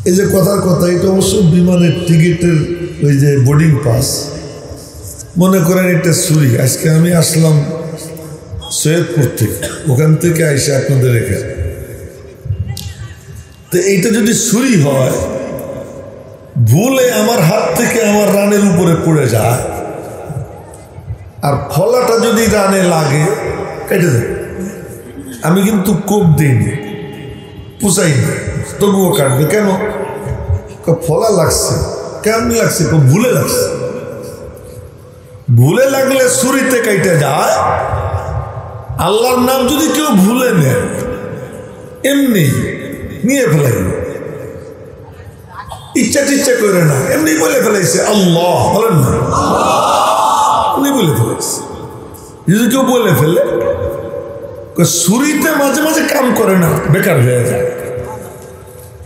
এই যে কথার কথা, এটা অবশ্য বিমানের টিকিটের ওই যে বোর্ডিং পাস। মনে করেন এটা ছুরি। আজকে আমি আসলাম সৈয়দপুর থেকে, ওখান থেকে আইসে আপনাদের এখানে। তো এইটা যদি ছুরি হয়, ভুলে আমার হাত থেকে আমার রানের উপরে পড়ে যায়, আর ফলাটা যদি রানে লাগে কেটে দেয়। আমি কিন্তু কোপ দিইনি, পুষাইনি, তবুও কাটবে কেন? ফলা লাগছে। কেমন লাগছে? ভুলে লাগছে। ভুলে লাগলে ছুরিতে কেটে যায়। আল্লাহর নাম যদি কেউ ভুলে নেয়, এমনি নিয়ে ফেলাই, ইচ্ছা টিচ্ছা করে না, এমনি বলে ফেলাইছে আল্লাহ, বলেন না, এমনি বলে ফেলাইছে। যদি কেউ বলে ফেলে, ছুরিতে মাঝে মাঝে কাম করে না, বেকার হয়ে যায়।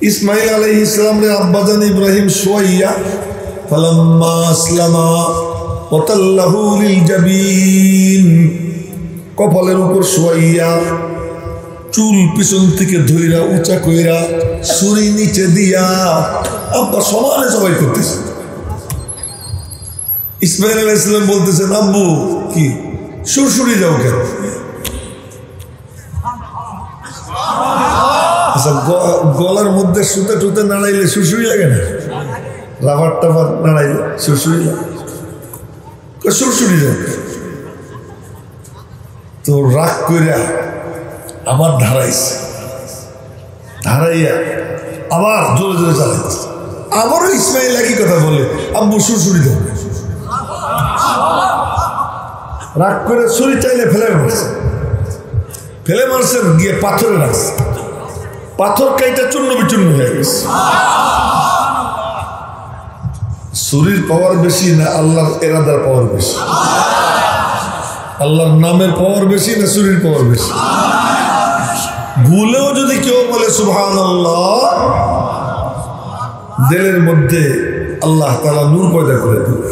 ইসমাইল আলাইহিস সালামের আব্বাজান ইব্রাহিম সুয়াইয়া ফালাম্মা আসলামা ওয়াতাল্লাহু লিল জাবিন, কপালের উপর সুয়াইয়া, চুল পিছন থেকে ধইরা উঁচা কইরা ছুরি নিচে দিয়া আব্বা সমানে সবাই করতেছে। ইসমাইল আলাইহিস সালাম বলতেছেন, আব্বু কি সুরসুরি যাও কেন? আচ্ছা, গলার মধ্যে সুতে টুতে নাড়াইলে সুরসুরি লাগে না? রাবার টাবার নাড়াইলে সুরসুরি লাগে? সুরসুরি যাও। তো রাগ কইরা আবার ধারাইছে, ধারাইয়া আবার জোরে জোরে চালাইছে। আবারও ইসমাইল একই কথা বলে, আব্বু সুরসুরি দাও। রাগ করে ছুরি চাইলে ফেলে মারছে, ফেলে মারছেন, গিয়ে পাথরে রাখছে। পাথর কাইটা চূর্ণ বিচূর্ণ হয়ে গেছে। ছুরির পাওয়ার বেশি না আল্লাহর এরাদার পাওয়ার বেশি? আল্লাহর নামের পাওয়ার বেশি না ছুরির পাওয়ার বেশি? ভুলেও যদি কেউ বলে সুবহানাল্লাহ, দিলের মধ্যে আল্লাহ তাআলা নূর পয়দা করে দেবে।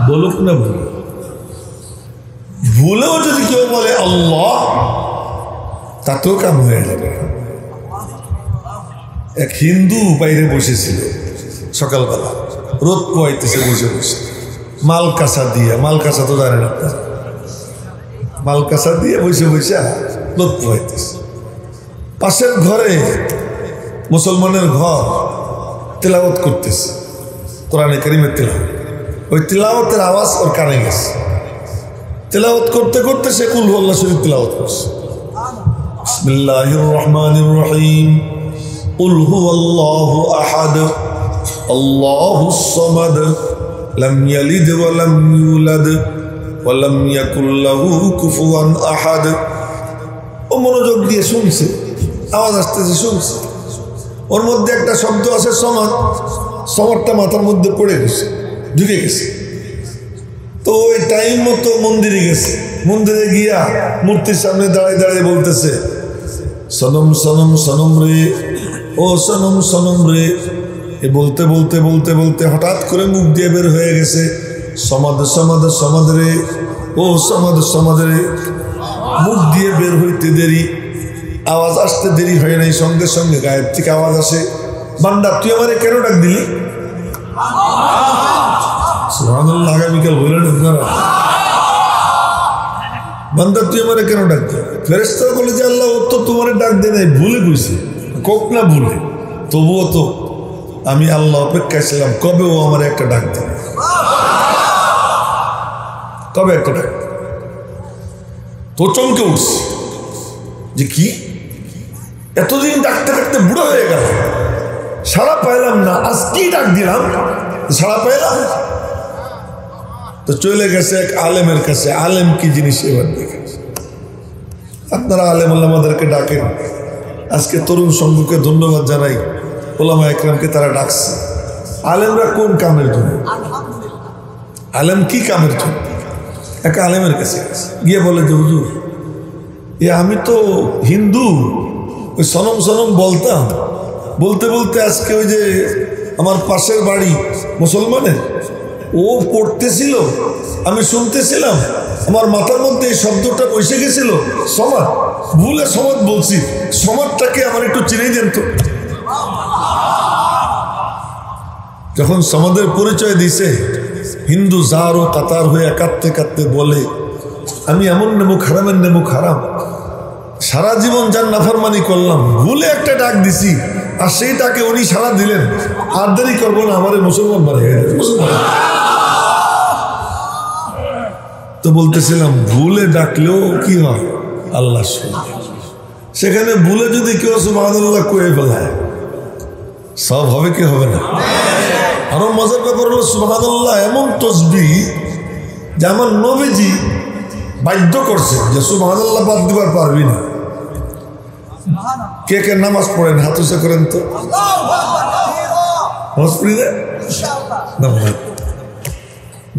বলুক না ভুল, ভুলেও যদি কেউ বলে আল্লাহ, তাতেও কাম হয়ে যাবে। এক হিন্দু বাইরে বসেছিল সকালবেলা, রোদ পোয়াইতেছে বসে বসে, মাল কাঁচা দিয়ে, মাল কাঁচা তো জানেন আপনারা, মাল কাঁচা দিয়ে বসে বসে রোদ পোয়াইতেছে। পাশের ঘরে মুসলমানের ঘর তেলাওয়াত করতেছে, কোরআনে কারীমের তেলাওয়াত। ওই তেলাওয়াতের আওয়াজ ওর কানে গেছে। তেলাওয়াত করতে করতে সে কুল হুয়াল্লাহ শরীফ তেলাওয়াত করছে। বিসমিল্লাহির রহমানির রহিম, কুল হুয়াল্লাহু আহাদ, আল্লাহুস সামাদ, লাম ইয়ালিদ ওয়া লাম ইউলাদ ওয়া লাম ইয়াকুল লাহু কুফুয়ান আহাদ। ও মনোযোগ দিয়ে শুনছে, আওয়াজ আসতেছে শুনছে। ওর মধ্যে একটা শব্দ আছে সমাদ, সমাদটা মাথার মধ্যে পড়ে গেছে, ঢুকে গেছে। তো ওই টাইম মতো মন্দিরে গেছে। মন্দিরে গিয়া মূর্তির সামনে দাঁড়ায় দাঁড়িয়ে বলতেছে, সনম সনম সনম রে, ও সনম সনম রে। এ বলতে বলতে বলতে বলতে হঠাৎ করে মুখ দিয়ে বের হয়ে গেছে, সমাদ সমাদ সমাদ রে, ও সমাদ সমাদ রে। মুখ দিয়ে বের হইতে দেরি, আওয়াজ আসতে দেরি হয় নাই, সঙ্গে সঙ্গে গায়েব থেকে আওয়াজ আসে, বান্দা তুই আমারে কেন ডাক দিলি? সুবহানাল্লাহ, আগামীকাল বললেন আপনারা, বান্দা তুই আমারে কেন ডাক দিলি? ফেরেশতারা বলে যে আল্লাহ ও তো তোমার ডাক দেয় নাই, ভুলে কইছে। কোক না ভুলে, তবুও তো আমি আল্লাহ অপেক্ষায় ছিলাম কবে ও আমার একটা ডাক দেবে, কবে একটা ডাক। তো চমকে উঠছে যে কি এতদিন ডাকতে ডাকতে বুড়ো হয়ে গেল, সাড়া পাইলাম না, আজকেই ডাক দিলাম, সাড়া পাইলাম। তো চলে গেছে এক আলেমের কাছে। আলেম কি জিনিস এবার দেখে, আপনারা আলেম আমাদেরকে ডাকেন। আজকে তরুণ সংঘকে ধন্যবাদ জানাই, ওলামা একরামকে তারা ডাকছে। আলেমরা কোন কামের জন্য, আলেম কি কামের জন্য? এক আলেমের কাছে গিয়ে বলে যে হুজুর, আমি তো হিন্দু, ওই সনম সনম বলতাম, বলতে বলতে আজকে ওই যে আমার পাশের বাড়ি মুসলমানের, ও পড়তেছিল, আমি শুনতেছিলাম, আমার মাথার মধ্যে এই শব্দটা বসে গেছিল সমাদ, ভুলে সমাদ বলছি, সমাদটাকে আমার একটু চিনে দেন তো। যখন সমাজের পরিচয় দিছে, হিন্দু জার ও কাতার হয়ে কাঁদতে কাঁদতে বলে, আমি এমন নেমুক হারামের নেমুক হারাম, সারা জীবন যার নাফরমানি করলাম, ভুলে একটা ডাক দিছি, আর সেই ডাকে উনি সারা দিলেন, আর দেরি করবো না, আমারে মুসলমান বানিয়ে দেবে। তো বলতেছিলাম, ভুলে ডাকলেও কি হয়, আল্লাহ শুনে। সেখানে ভুলে যদি কেউ সুবহানাল্লাহ কয়ে ফেলায়, সব হবে কি হবে না? আরো মজার ব্যাপার হলো, সুবহানাল্লাহ এমন তসবিহ যে আমার নবীজি বাধ্য করছে যে সুবহানাল্লাহ বাদ দিবার পারবি না। কে কে নামাজ পড়েন হাত উঁচু করেন তো।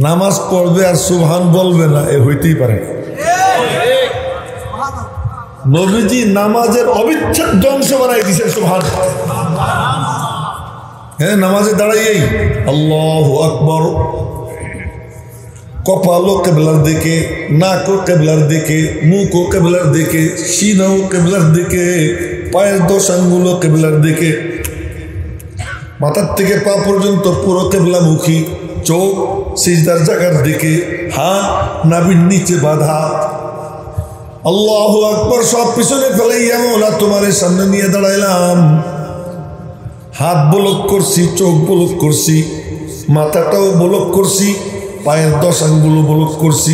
নামাজ পড়বে আর সুবহান বলবে না, এ হইতেই পারে না। নবীজি নামাজের অবিচ্ছেদ্য অংশ বানাই দিয়েছেন সুবহান। হ্যাঁ, নামাজে দাঁড়াইয়েই আল্লাহু আকবার, কপালও কেবলার দিকে, নাকও কেবলার দিকে, মুখও কেবলার দিকে, সিনাও কেবলার দিকে, পায়ের দশ আঙ্গুলও কেবলার দিকে, মাথার থেকে পা পর্যন্ত পুরো কেবলামুখী, চোখ সিজদার জায়গার দিকে, হাত নাভির নিচে বাঁধা। আল্লাহু আকবার সব পিছনে ফেলাইয়া মওলা তোমার সামনে নিয়ে দাঁড়াইলাম। হাত বলক করছি, চোখ বলক করছি, মাথাটাও বলক করছি, পায়ের দশ আঙ্গুলো বলক করছি,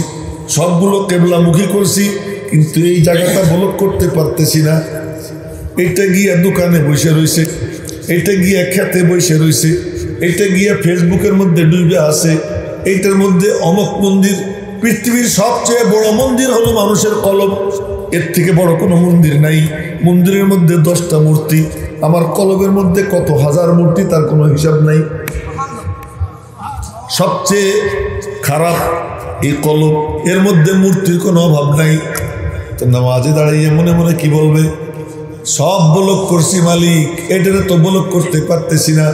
সবগুলো কেবলামুখী করছি, কিন্তু এই জায়গাটা বলক করতে পারতেছি না। এটা গিয়া দোকানে বসে রয়েছে, এটা গিয়া খেতে বসে রয়েছে, এটা গিয়া ফেসবুকের মধ্যে ডুবে আছে, এইটার মধ্যে অমক মন্দির। পৃথিবীর সবচেয়ে বড় মন্দির হলো মানুষের কলব, এর থেকে বড় কোনো মন্দির নাই। মন্দিরের মধ্যে 10টা মূর্তি, আমার কলবের মধ্যে কত হাজার মূর্তি, তার কোনো হিসাব নাই। সবচেয়ে খারাপ এই কলব, এর মধ্যে মূর্তির কোনো অভাব নাই। তো নামাজে দাঁড়িয়ে মনে মনে কি বলবে, সব বলক করছি মালিক, এটারে তো বলক করতে পারতেছি না,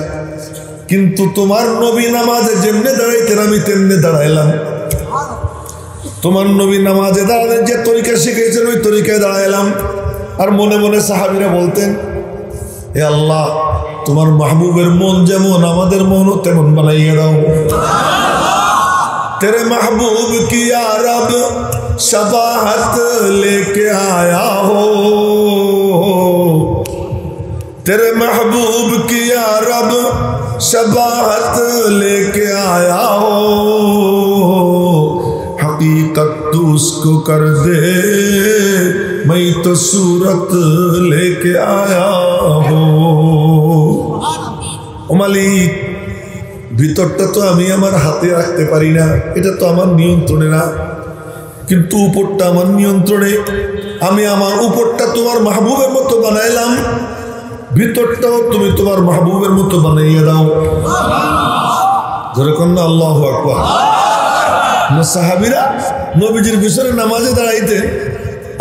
কিন্তু তোমার নবী নামাজে যেমনে দাঁড়াইতেন আমি তেমনে দাঁড়াইলাম। তোমার নবী নামাজে দাঁড়ালে যে তরিকা শিখেছেন ওই তরিকায় দাঁড়াইলাম। আর মনে মনে সাহাবীরা বলতেন, হে আল্লাহ, তোমার মাহবুবের মন যেমন আমাদের মনও তেমন বানাইয়ে দাও। तेरे महबूब की रब शबाहत लेके आया हो, तेरे महबूब की रब शबाहत लेके आया हो, हकीकत तू उसको कर दे, मैं तो सूरत लेके आया हो। ओ मालिक, ভিতরটা তো আমি আমার হাতে রাখতে পারি না, এটা তো আমার নিয়ন্ত্রণে না, কিন্তু উপরটা আমার নিয়ন্ত্রণে। আমি আমার উপরটা তোমার মাহবুবের মতো বানাইলাম, ভিতরটাও তুমি তোমার মাহবুবের মতো বানাইয়া দাও। যেরকম না আল্লাহু আকবার। সাহাবীরা নবীজির পিছনে নামাজে দাঁড়াইতে,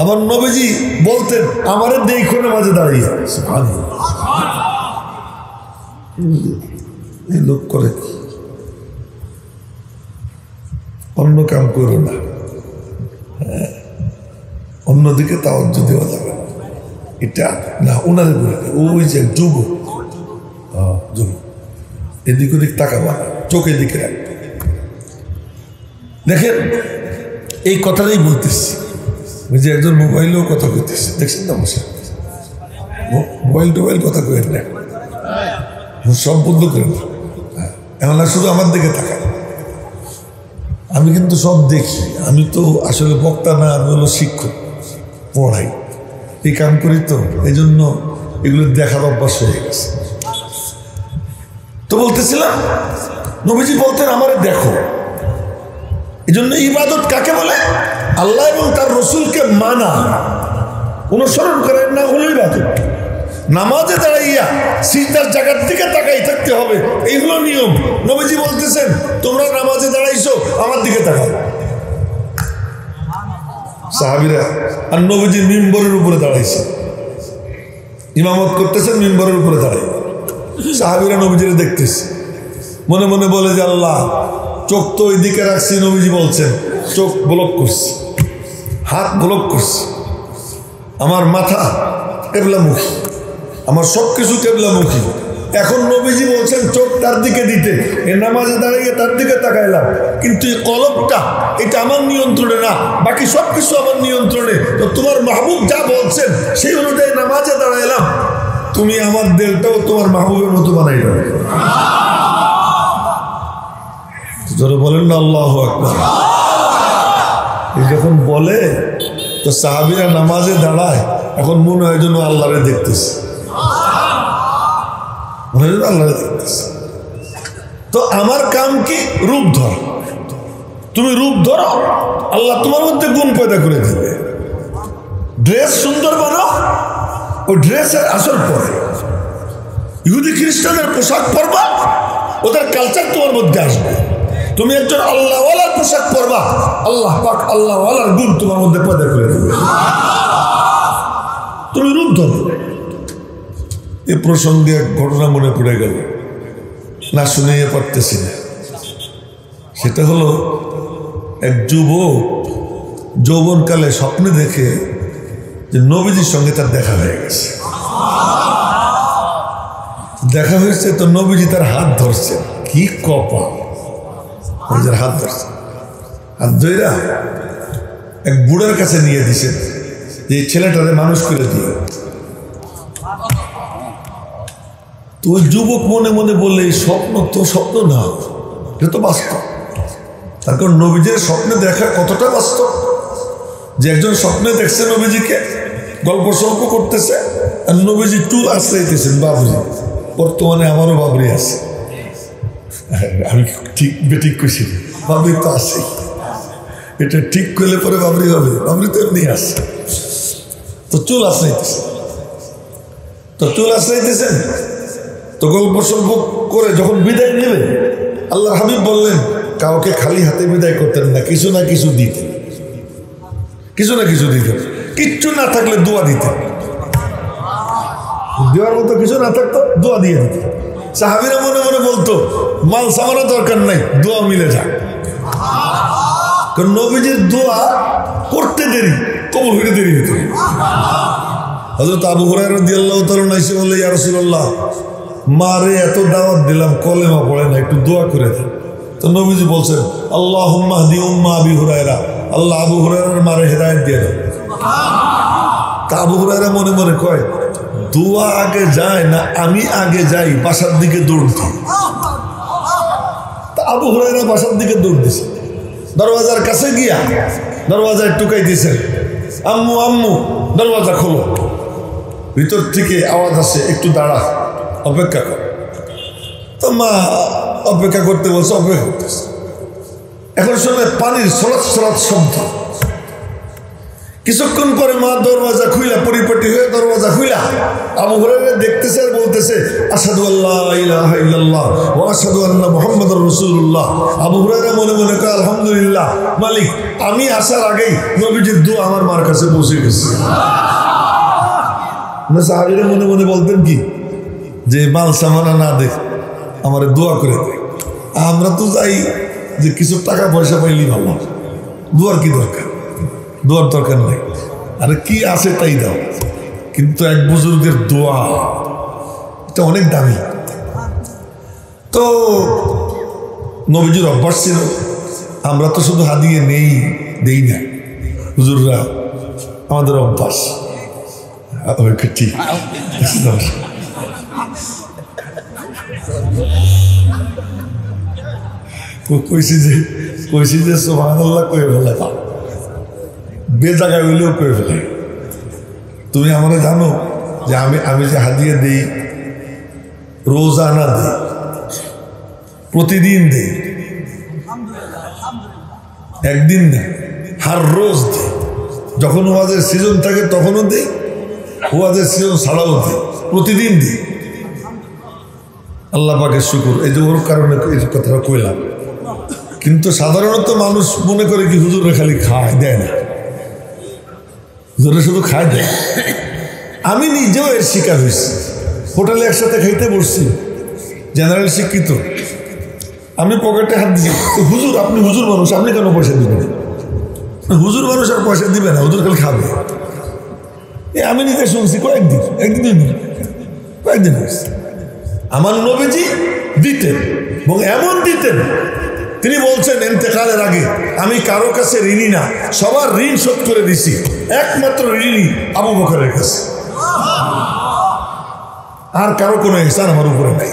আবার নবীজি বলতেন আমারে দেখো নামাজে দাঁড়াইয়া। এই লোক করে কি, অন্য কাম করো না, অন্যদিকে তাওজ্জ দেওয়া যাবে এটা না। ওনারে বলে ওই যে যুগ যুগ, এদিক ওদিক তাকাবা, চোখের দিকে রাখবে। দেখেন এই কথাটাই বলতেছি, ওই যে একজন মোবাইলেও কথা কইতেছে, দেখছেন না বসে মোবাইল টোবাইল কথা কই না, সব বন্ধ করে না। এখন শুধু আমার দিকে তাকায়, আমি কিন্তু সব দেখি। আমি তো আসলে বক্তা না, আমি হলো শিক্ষক, পড়াই, এই কাম করি, তো এই জন্য এগুলো দেখার অভ্যাস হয়ে গেছে। তো বলতেছিলাম, নবীজি বলতেন আমারে দেখো। এই জন্য ইবাদত কাকে বলে? আল্লাহ এবং তার রসুলকে মানা, অনুসরণ করেন না হলো ইবাদত। নামাজে দাঁড়াইয়া সিজদার জায়গার দিকে তাকাই থাকতে হবে, এই হলো নিয়ম। নবীজি বলতেছেন তোমরা নামাজে দাঁড়াইছো, আমার দিকে তাকাও। সাহাবীরা আর নবীজি মিম্বরের উপরে দাঁড়াইছে, ইমামত করতেছেন, মিম্বরের উপরে দাঁড়াই। সাহাবীরা নবীজিরে দেখতেছে, মনে মনে বলে যে আল্লাহ, চোখ তো ওই দিকে রাখছি, নবীজি বলছেন চোখ ব্লক করছি, হাত ব্লক করছি, আমার মাথা কেবলামুখী, আমার সবকিছু কেবলামুখী। এখন নবীজি বলছেন চোখ তার দিকে দিতে, এ নামাজে দাঁড়িয়ে তার দিকে তাকাইলাম, কিন্তু এই কলবটা এটা আমার নিয়ন্ত্রণে না, বাকি সবকিছু আমার নিয়ন্ত্রণে। তো তোমার মাহবুব যা বলছেন সেই অনুযায়ী নামাজে দাঁড়াইলাম, তুমি আমার দিলটাও তোমার মাহবুবের মতো বানাই দাও। যারা বলেন না আল্লাহু আকবার। এই যখন বলে তো সাহাবীরা নামাজে দাঁড়ায়, এখন মনে হয় যেন আল্লাহরে দেখতেছে, আল্লাহরে দেখতেছে। তো আমার কাম কি? রূপ ধর। তুমি রূপ ধরো, আল্লাহ তোমার মধ্যে গুণ পয়দা করে দেবে। ড্রেস সুন্দর বানাও, ওই ড্রেসের আসর পরে। ইহুদি খ্রিস্টানের পোশাক পরবা, ওদের কালচার তোমার মধ্যে আসবে। তুমি একজন আল্লাহওয়ালার পোশাক পরবা, আল্লাহ পাক আল্লাহওয়ালার গুণ তোমার মধ্যে পয়দা করে দেবে। তুমি রূপ ধরো। এ প্রসঙ্গে এক ঘটনা মনে পড়ে গেল, না শুনিয়ে পারতেছি না। সেটা হলো এক যুবক যৌবনকালে স্বপ্নে দেখে যে নবীজির সঙ্গে তার দেখা হয়ে গেছে। দেখা হয়েছে তো নবীজি তার হাত ধরছে। কি কপাল, নিজের হাত ধরছে। হাত ধইরা এক বুড়ার কাছে নিয়ে দিছে যে ছেলেটারে মানুষ করে দিয়ে। তো ওই যুবক মনে মনে বলে, এই স্বপ্ন তো স্বপ্ন না, এটা তো বাস্তব। তার কারণ নবীজির স্বপ্নে দেখা কতটা বাস্তব, যে একজন স্বপ্নে দেখছে নবীজিকে, গল্প সল্প করতেছে, আর নবীজি চুল আশ্রাইতেছেন বাবরি। বর্তমানে আমারও বাবরি আছে, আমি ঠিক বেঠিক করছি, বাবরি তো আছে, এটা ঠিক করলে পরে বাবরি হবে, বাবরি তো এমনি আছে। তো চুল আশ্রাইতেছে, তো গল্প সল্প করে যখন বিদায় নেবে, আল্লাহর হাবিব বললেন কাউকে খালি হাতে বিদায় করতেন না, কিছু না কিছু দিতেন, কিচ্ছু না থাকলে দোয়া দিতেন, দেওয়ার মতো কিছু না থাকতো দোয়া দিয়ে দিতেন। সাহাবীরা মনে মনে বলতো মাল সামানো দরকার নাই, দোয়া মিলে যাক। কারণ নবীজির দোয়া করতে দেরি, কবুল হইতে দেরি হতো। হযরত আবু হুরায়রা রাদিয়াল্লাহু তাআলা এসে বললেন, ইয়া রাসূলুল্লাহ, মারে এত দাওয়াত দিলাম, কলেমা পড়ে না, একটু দোয়া করে দেন। তো নবীজি বলছেন, আল্লাহুম্মা হদি উম্মা আবি হুরায়রা, আল্লাহ আবু হুরায়রার মারে হেদায়েত দিয়ে দাও। তা আবু হুরায়রা মনে মনে কয়, দোয়া আগে যায় না আমি আগে যাই বাসার দিকে দৌড় দিই। তা আবু হুরায়রা বাসার দিকে দৌড় দিছে। দরওয়াজার কাছে গিয়া দরওয়াজায় টুকাই দিয়েছেন, আম্মু আম্মু দরওয়াজা খোলো। ভিতর থেকে আওয়াজ আসে, একটু দাঁড়া, অপেক্ষা কর। তো মা অপেক্ষা করতে বলছে, অপেক্ষা করতেছে। এখন শুনে পানির সরাত সরাত শব্দ। কিছুক্ষণ পরে মা দরওয়াজা খুইলা, পরিপাটি হয়ে দরওয়াজা খুইলা আবু হুরায়রা দেখতেছে আর বলতেছে, আশহাদু আল্লা ইলাহা ইল্লাল্লাহ ওয়া আশহাদু আন্না মুহাম্মাদুর রাসূলুল্লাহ। আবু হুরায়রা মনে মনে কয়, আলহামদুলিল্লাহ মালিক, আমি আসার আগেই নবীজির দোয়া আমার মার কাছে পৌঁছে গেছে। না সাহাবীরা মনে মনে বলতেন কি, যে মাল সামানা না দেখ, আমার দোয়া করে দে। আমরা তো যাই যে কিছু টাকা পয়সা পাইলি ভালো, দোয়ার কি দরকার, দোয়ার দরকার নেই, আরে কি আছে তাই দাও। কিন্তু এক বুজুর্গের দোয়া এটা অনেক দামি। তো নবীজির অভ্যাস ছিল, আমরা তো শুধু হাদিয়ে নেই দেই না, হুজুররা আমাদের অভ্যাস ঠিক। কইছি যে সুবহানাল্লাহ কয়ে ফেলে, বেজাগায় হইলেও কয়ে ফেলে। তুমি আমরা জানো যে আমি যে হাদিয়া দিই, রোজানা দিই, প্রতিদিন দিই, একদিন না, হার রোজ দিই। যখন ওয়াজের সিজন থাকে তখনও দিই, ওয়াজের সিজন ছাড়াও দিই, প্রতিদিন দিই। আল্লাহ পাকের শুকর, এই যে ওর কারণে এই কথাটা কইলাম। কিন্তু সাধারণত মানুষ মনে করে কি হুজুরে খালি খায়, দেয় না, হুজুরে শুধু খায় দেয়। আমি নিজেও এর শিকার হয়েছি। হোটেলে একসাথে খাইতে বসছি, জেনারেল শিক্ষিত, আমি পকেটে হাত দিচ্ছি, হুজুর আপনি হুজুর মানুষ, আপনি কেন পয়সা দিবেন? হুজুর মানুষ আর পয়সা দিবে না, হুজুর খালি খাবে। আমি নিজে শুনছি কয়েকদিন, একদিন কয়েকদিন হয়েছে। আমার নবীজি দিতেন এবং এমন দিতেন, তিনি বলছেন ইন্তেকালের আগে আমি কারো কাছে ঋণী না, সবার ঋণ শোধ করে দিছি, একমাত্র ঋণী আবু বকরের কাছে। আর কারো কোনো এহসান আমার উপরে নাই,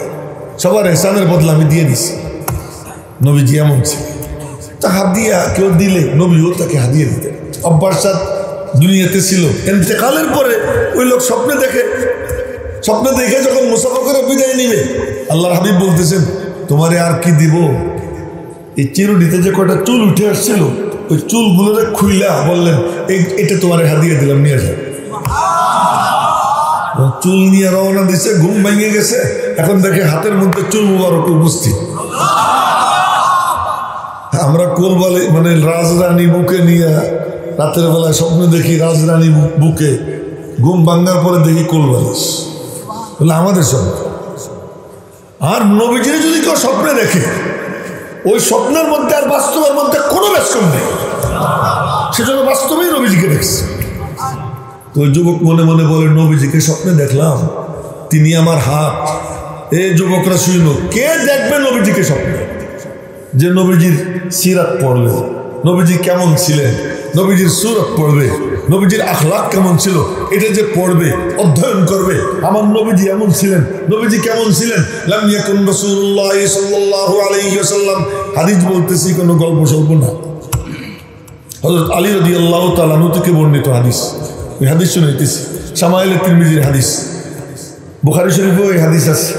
সবার এহসানের বদলা আমি দিয়ে দিছি। নবীজি এমন ছিল। তা হাদিয়া কেউ দিলে নবীও তাকে হাদিয়া দিতেন। আব্বাস সাদ দুনিয়াতে ছিল, ইন্তেকালের পরে ওই লোক স্বপ্নে দেখে যখন মুসাফা করে বিদায় নিবে, আল্লাহর হাবিব বলতেছেন তোমারে আর কি দিব? এই চিরুনিতে যে কয়টা চুল উঠে আসছিল ওই চুলগুলোরে খুইলা বললেন এটা তোমার হাদিয়া দিলাম, নিয়ে যাও। চুল নিয়ে রওনা দিছে, ঘুম ভেঙে গেছে, এখন দেখে হাতের মধ্যে চুল মুবারক উপস্থিত। আমরা কোলবালি মানে রাজরানী বুকে নিয়ে রাতের বেলায় স্বপ্ন দেখি রাজরানী বুকে, ঘুম ভাঙ্গার পরে দেখি কোলবালিশ, বলে আমাদের স্বপ্ন। আর নবীজির যদি কেউ স্বপ্নে দেখে ওই স্বপ্নের মধ্যে আর বাস্তবের মধ্যে কোনো ব্যস্তম নেই, সেজন্য বাস্তবেই নবীজিকে দেখছে। তো ওই যুবক মনে মনে বলে নবীজিকে স্বপ্নে দেখলাম, তিনি আমার হাত। এই যুবকরা শুইল, কে দেখবে নবীজিকে স্বপ্নে? যে নবীজির সিরাত পড়বে, নবীজি কেমন ছিলেন, নবীজির সুরত পড়বে, নবীজির আখলাক কেমন ছিল, এটা যে পড়বে, অধ্যয়ন করবে, আমার নবীজি এমন ছিলেন, নবীজি কেমন ছিলেন। লাম ইয়াকুন রাসূলুল্লাহ সাল্লাল্লাহু আলাইহি ওয়াসাল্লাম, হাদিস বলতেছি, কোনো গল্প সল্প না। হযরত আলী রাদিয়াল্লাহু তাআলা আনহু থেকে বর্ণিত হাদিস, ওই হাদিস শুনাইতেছি, শামাইলে তিরমিজির হাদিস, বুখারী শরীফেও এই হাদিস আছে।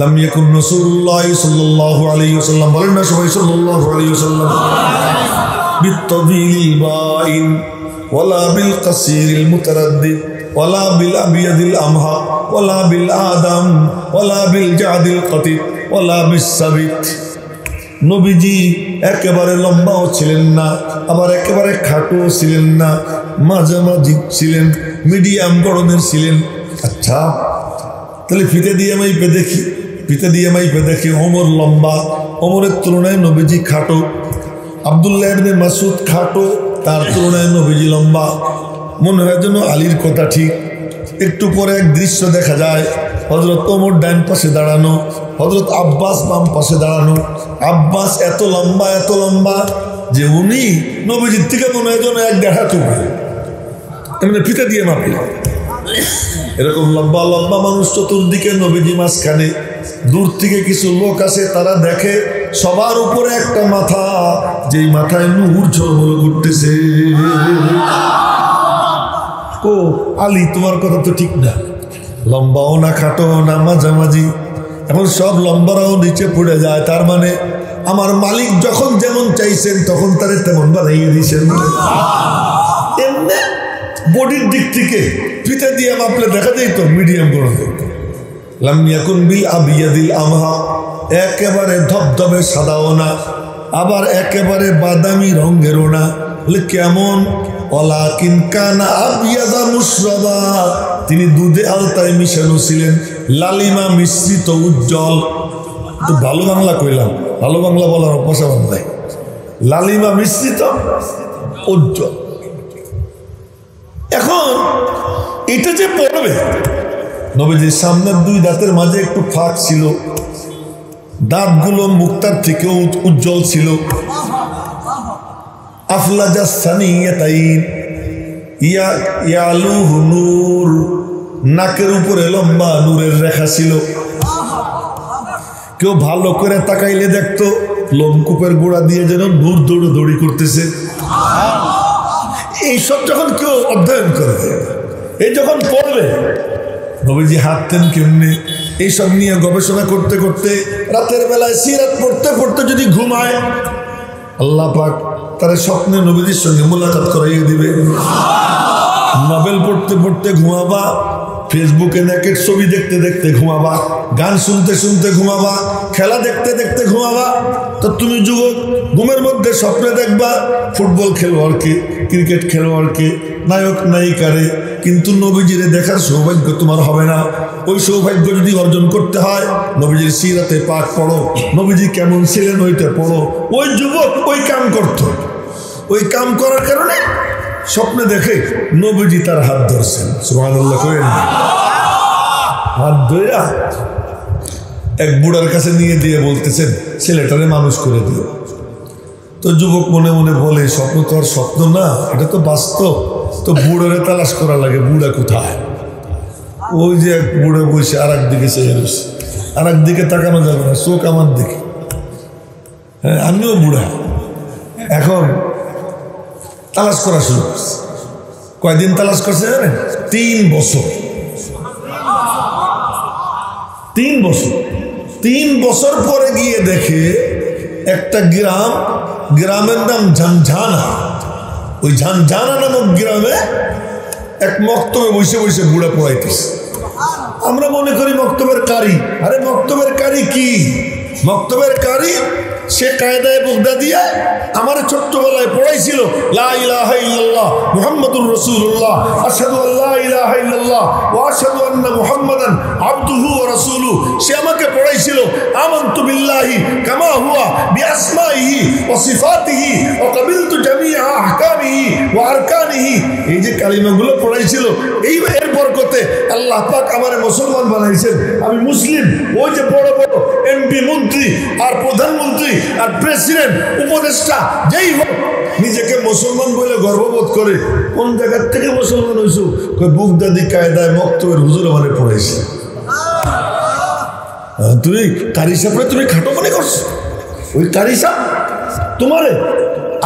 লাম ইয়াকুন রাসূলুল্লাহ সাল্লাল্লাহু আলাইহি ওয়াসাল্লাম, বলেন না সবাই সাল্লাল্লাহু আলাইহি ওয়াসাল্লাম, বিত্তাবিল বাইন ওয়ালা বিল কাসিরিল মুতারাদ্দিদ ওয়ালা বিল আবিয়াদিল আমহা ওয়ালা বিল আদম ওয়ালা বিল জাদিল কাতিব ওয়ালা বিস সাবিত। নবীজি একেবারে লম্বাও ছিলেন না, আবার একেবারে খাটো ছিলেন না, মাঝামাঝি ছিলেন, মিডিয়াম গড়নের ছিলেন। আচ্ছা, তাহলে ফিতে দিয়ে মাইপে দেখি ওমর লম্বা, ওমরের তুলনায় নবীজি খাটো। আব্দুল্লাহ ইবনে মাসউদ খাটো, তার তুলনায় নবীজি লম্বা। মনে হয় যেন আলীর কথা ঠিক। একটু পরে এক দৃশ্য দেখা যায়, হযরত ওমর ডান পাশে দাঁড়ানো, হযরত আব্বাস বাম পাশে দাঁড়ানো। আব্বাস এত লম্বা যে উনি নবীজির থেকে মনে হয় যেন 1.5 হাত উপরে, এমনি ফিতে দিয়ে মাপে। এরকম লম্বা মানুষ চতুর্দিকে, নবীজি মাঝখানে। দূর থেকে কিছু লোক আছে, তারা দেখে সবার উপরে একটা মাথা, যেই মাথায় নূর ঝলমল করতেছে। ও আলী, তোমার কথা তো ঠিক না, লম্বাও না খাটোও না, মাঝামাঝি। এখন সব লম্বারাও নিচে পড়ে যায়, তার মানে আমার মালিক যখন যেমন চাইছেন তখন তারে তেমন বানাইয়ে দিয়েছেন। এমনি বডির দিক থেকে ফিতে দিয়ে মাপলে দেখা যায় তো মিডিয়াম করে। লাম ইয়াকুন বিল আবিয়াদিল আমহা, একেবারে ধবধবে সাদাও না, আবার একেবারে বাদামি রঙেরও না। বলে কেমন? ওয়ালাকিন কানা আবিয়াদা মুশরাবা, তিনি দুধে আলতায় মিশানো ছিলেন, লালিমা মিশ্রিত, উজ্জ্বল। তো ভালো বাংলা কইলাম, ভালো বাংলা বলার অভ্যাস আমার নাই। লালিমা মিশ্রিত, উজ্জ্বল। এখন এটা যে পড়বে, নবীজির সামনের 2 দাঁতের মাঝে একটু ফাঁক ছিল, দাঁতগুলো মুক্তার থেকেও উজ্জ্বল ছিল। আফলাজা সানিয়াতাইন ইয়ালুহু নূর, নাকের উপরে লম্বা নূরের রেখা ছিল। কেউ ভালো করে তাকাইলে দেখতো লোমকূপের গোড়া দিয়ে যেন নূর দৌড়ি করতেছে। এইসব যখন কেউ অধ্যয়ন করবে, এই যখন পড়বে, নবীজি হাঁটতেন কেমনে, এইসব নিয়ে গবেষণা করতে করতে রাতের বেলায় সিরাত পড়তে যদি ঘুমায়, আল্লাহ পাক তার স্বপ্নে নবীজির সঙ্গে মুলাকাত করাইয়ে দিবে। নভেল পড়তে ঘুমাবা, ফেসবুকে নেকেট ছবি দেখতে ঘুমাবা, গান শুনতে ঘুমাবা, খেলা দেখতে ঘুমাবা। তো তুমি যুবক ঘুমের মধ্যে স্বপ্নে দেখবা ফুটবল খেলোয়াড়কে, ক্রিকেট খেলোয়াড়কে, নায়ক নায়িকারে, কিন্তু নবীজিরে দেখার সৌভাগ্য তোমার হবে না। ওই সৌভাগ্য যদি অর্জন করতে হয়, নবীজির সিরাতে পাক পড়ো, নবীজি কেমন ছিলেন ওইটা পড়ো। ওই যুবক ওই কাম করত, ওই কাম করার কারণে স্বপ্নে দেখে নবীজি তার হাত ধরছেন। সুবহানাল্লাহ করেন। হাত ধইরা এক বুড়ার কাছে নিয়ে দিয়ে বলতেছেন ছেলেটারে মানুষ করে দিও। তো যুবক মনে মনে বলে স্বপ্ন তো আর স্বপ্ন না, এটা তো বাস্তব। তো বুড়ারে তালাশ করা লাগে, বুড়া কোথায়? ওই যে এক বুড়া বসে আর একদিকে চেয়ে রয়েছে, আর একদিকে তাকানো যাবে না, চোখ আমার দিকে। হ্যাঁ, আমিও বুড়া। এখন তালাশ করা শুরু করছে। কয়দিন তালাশ করছে জানেন? 3 বছর। 3 বছর। 3 বছর পরে গিয়ে দেখে একটা গ্রাম, গ্রামের নাম ঝানঝানা। ওই ঝানঝানা নামক গ্রামে এক মক্তবে বসে বসে বুড়া পড়াইতেছে। আমরা মনে করি মক্তবের কারি। আরে মক্তবের কারি কি? মক্তবের কারি সে কায়দায় বুগদা দিয়ে আমার ছোট্টবেলায় পড়াইছিল লা ইলাহা ইল্লাল্লাহ মুহাম্মাদুর রাসূলুল্লাহ আশহাদু আল্লা ইলাহা ইল্লাল্লাহ ওয়া আশহাদু আন্না মুহাম্মাদান আবদুহু ওয়া রাসূলুহু। সে আমাকে পড়াইছিল আমানতু বিল্লাহি কামা হুয়া বিআসমাইহি ওয়া সিফাতিহি ওয়া ক্বাবিলতু জামিআ আহকামিহি ওয়া আরকানিহি। এই যে কালিমাগুলো পড়াইছিল, এই এর বরকতে আল্লাহ পাক আমারে মুসলমান বানাইছেন। আমি মুসলিম। ওই যে বড় বড় এমপি, মন্ত্রী আর প্রধানমন্ত্রী আর প্রেসিডেন্ট, উপদেষ্টা যেই হোক, নিজেকে মুসলমান বলে গর্ববোধ করে। কোন জায়গার থেকে মুসলমান হয়েছ? বুগদাদি কায়দায় মক্তবের হুজুর আমারে পড়াইছে। তুমি কারি সাপরে তুমি খাটো মনে করছো? ওই কারি সাপ তোমারে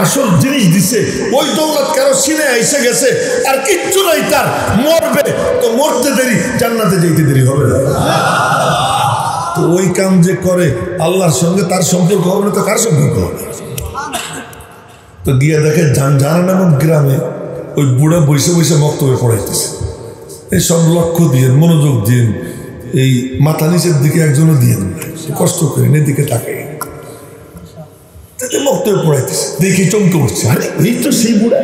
আসল জিনিস দিছে। ওই দৌলত কারো সিনে এসে গেছে, আর কিচ্ছু নাই তার। মরবে তো মরতে দেরি, জান্নাতে যেতে দেরি হবে না। তো ওই কাম যে করে আল্লাহর সঙ্গে তার সম্পর্ক হবে না তো কার সম্পর্ক হবে? তো গিয়ে দেখে ঝানঝানা নামক গ্রামে ওই বুড়া বসে বসে বক্তব্য পড়াইতেছে। এই সব লক্ষ্য দিয়ে মনোযোগ দিয়ে এই মাথা নিচের দিকে একজনও দিয়ে কষ্ট করে এদিকে তাকে বক্তব্য পড়াইতেছে। দেখি চমকে উঠছে, আরে এই তো সেই বুড়া।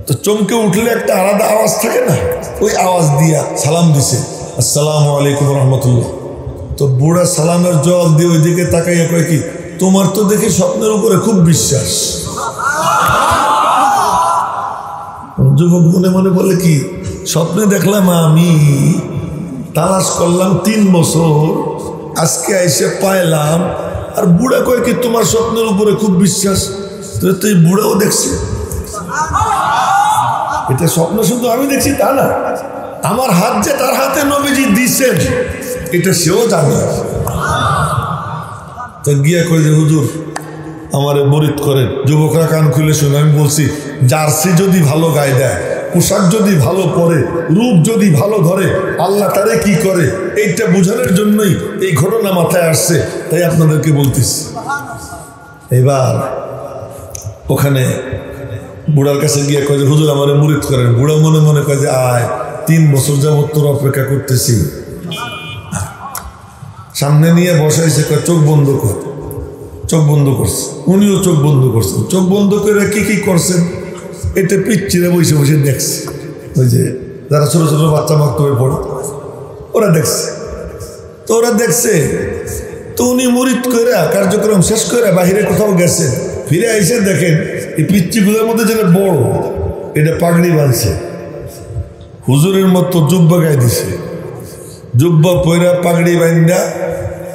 তো চমকে উঠলে একটা আলাদা আওয়াজ থাকে না, ওই আওয়াজ দিয়া সালাম দিছে, আসসালামু আলাইকুম রহমতুল্লাহ। তো বুড়া সালামের জবাব দিয়ে ওই দিকে তাকাইয়া কয় কি, তোমার তো দেখি স্বপ্নের উপরে খুব বিশ্বাস। যুবক মনে মনে বলে কি, স্বপ্নে দেখলাম আমি, তালাশ করলাম 3 বছর, আজকে এসে পাইলাম। আর বুড়া কয় কি তোমার স্বপ্নের উপরে খুব বিশ্বাস। তো এই বুড়াও দেখছে। এটা স্বপ্ন শুধু আমি দেখছি তা না, আমার হাত যে তার হাতে নবীজি দিচ্ছেন এটা সেও জানে। তো গিয়া কই যে হুজুর আমারে মরিদ করেন। যুবকরা কান খুলে শুনে, আমি বলছি জার্সি যদি ভালো গায়ে দেয়, পোশাক যদি ভালো পরে, রূপ যদি ভালো ধরে, আল্লাহ তারে কি করে, এইটা বোঝানোর জন্যই এই ঘটনা মাথায় আসছে, তাই আপনাদেরকে বলতেছি। এবার ওখানে বুড়ার কাছে গিয়ে কয় যে হুজুর আমারে মুরিদ করেন। বুড়া মনে মনে কয় যে আয় 3 বছর যাবত তোর অপেক্ষা করতেছি। সামনে নিয়ে বসাইছে, কয় চোখ বন্ধ কর। চোখ বন্ধ করছে, উনিও চোখ বন্ধ করছেন। চোখ বন্ধ করে কি কি করছেন এটা পিচ্ছিরে বসে বসে দেখছে। ওই যে যারা ছোট ছোট বাচ্চা মাক্তবে পড়ে ওরা দেখছে। তো ওরা দেখছে, তো উনি মুরিদ করে কার্যক্রম শেষ করে বাহিরে কোথাও গেছেন, ফিরে এসে দেখেন এই পিচ্ছিগুলোর মধ্যে যেটা বড়, এটা পাগড়ি বাঁধছে, হুজুরের মতো জুব্বা গায়ে দিছে। জুব্বা পয়রা পাগড়ি বান্ধা,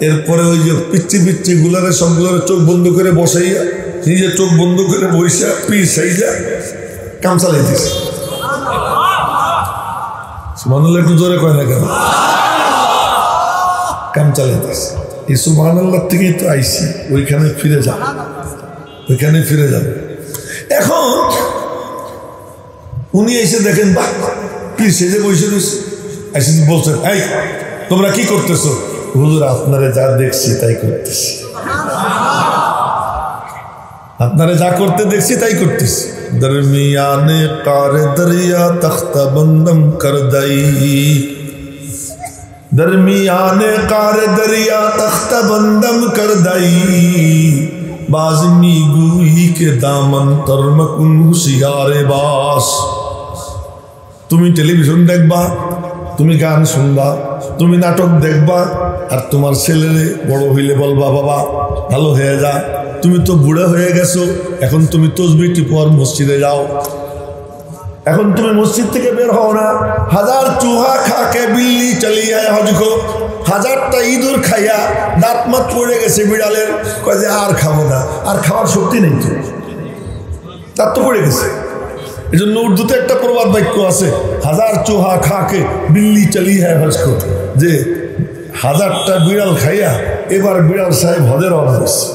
এরপরে ওই যে পিচ্ছি পিচ্ছি গুলারে সবগুলোর চোখ বন্ধ করে বসাইয়া, নিজে চোখ বন্ধ করে বসা পিস সাইজা কাম চালাই দিছে। সুবহানাল্লাহ একটু জোরে কয় না কেন? কাম চালাই দিছে। এই সুবহানাল্লাহ থেকেই তো আইসি, ওইখানে ফিরে যাবে, ওইখানে ফিরে যাবে। এখন উনি এসে দেখেন বাহ পিস সেজে বসে রয়েছে। এসে বলছেন, এই তোমরা কি করতেছো? হুজুর আপনারে যা দেখছি তাই করতেছি, আপনারে যা করতে দেখছি তাই করতেছি। দরমিয়ানে কারে দরিয়া তখতা বন্দম কর দাই, দরমিয়ানে কারে দরিয়া তখতা বন্দম কর দাই, বাজমি গুই কে দামন তরমকুন হুশিয়ারে বাস। তুমি টেলিভিশন দেখবা, তুমি গান শুনবা, তুমি নাটক দেখবা, আর তোমার ছেলেরে বড় হইলে বলবা বাবা ভালো হয়ে যা, তুমি তো বুড়া হয়ে গেছো, এখন তুমি তসবিহ টিপো আর মসজিদে যাও। এখন তুমি মসজিদ থেকে বের হও না, 1000 চুহা খাকে বিল্লি চালিয়ে হজ কো, 1000টা ইঁদুর খাইয়া দাঁত মাত পড়ে গেছে বিড়ালের, কয় যে আর খাবো না, আর খাওয়ার শক্তি নেই তো, দাঁত তো পড়ে গেছে। এই জন্য উর্দুতে একটা প্রবাদ বাক্য আছে, 1000 চুহা খাকে বিল্লি চালিয়ে হজ কো, যে 1000টা বিড়াল খাইয়া এবার বিড়াল সাহেব হজের রওনা হয়েছে।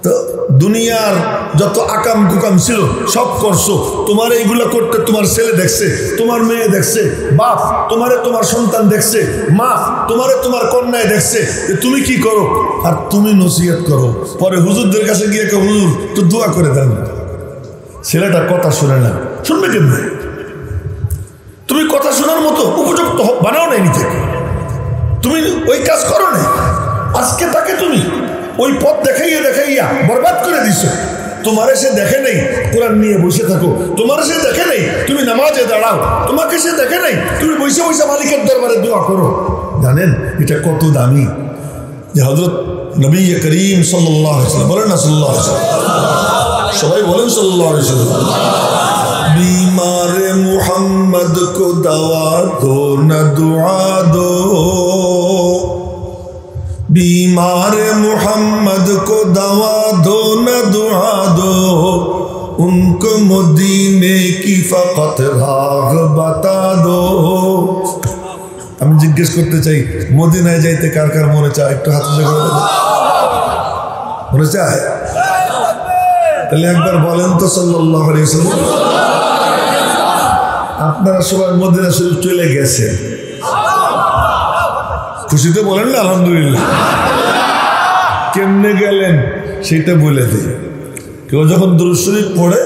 তো দুনিয়ার যত আকাম কুকাম ছিল সব করছো, তোমার এইগুলো করতে তোমার ছেলে দেখছে, তোমার মেয়ে দেখছে, বাপ তোমারে তোমার সন্তান দেখছে, মা তোমারে তোমার কন্যায় দেখছে যে তুমি কি করো, আর তুমি নসিহত করো। পরে হুজুরদের কাছে গিয়ে হুজুর তো দোয়া করে দেন, ছেলেটা কথা শুনে না, শুনবে কেমন? তুমি কথা শোনার মতো উপযুক্ত বানাও নাই নিজেকে, তুমি ওই কাজ করো না, আজকে তাকে তুমি ওই পথ দেখাইয়া দেখাইয়া বরবাদ করে দিছো। তোমার সে দেখে নেই কোরআন নিয়ে বসে থাকো, তোমার সে দেখে নেই তুমি নামাজে দাঁড়াও, তোমাকে সে দেখে নেই তুমি বসে বসে মালিকের দরবারে দোয়া করো। জানেন এটা কত দামি যে হযরত নবী করিম সাল্লাল্লাহু আলাইহি ওয়াসাল্লাম বলেন না, সাল্লাল্লাহু আলাইহি ওয়াসাল্লাম, সবাই বলেন সাল্লাল্লাহু আলাইহি ওয়াসাল্লাম, बीमारे मोहम्मद को दवा दो न दुआ दो, बीमार मोहम्मद को दवा दो न दुआ दो, उनको मदीने की फकत राह बता दो। আমি জিজ্ঞেস করতে চাই, মদিনায় যাইতে কার কার মনে চায়? একটু হাত তুলে মনে চায়? তাহলে একবার বলেন তো সাল্লাল্লাহু আলাইহি ওয়াসাল্লাম। আপনারা সবাই মদিনা শরীফ চলে গেছেন, খুশিতে বলেন না আলহামদুলিল্লাহ। কেমনে গেলেন সেটা বলে দিই। কেউ যখন দুরূদ শরীফ পড়ে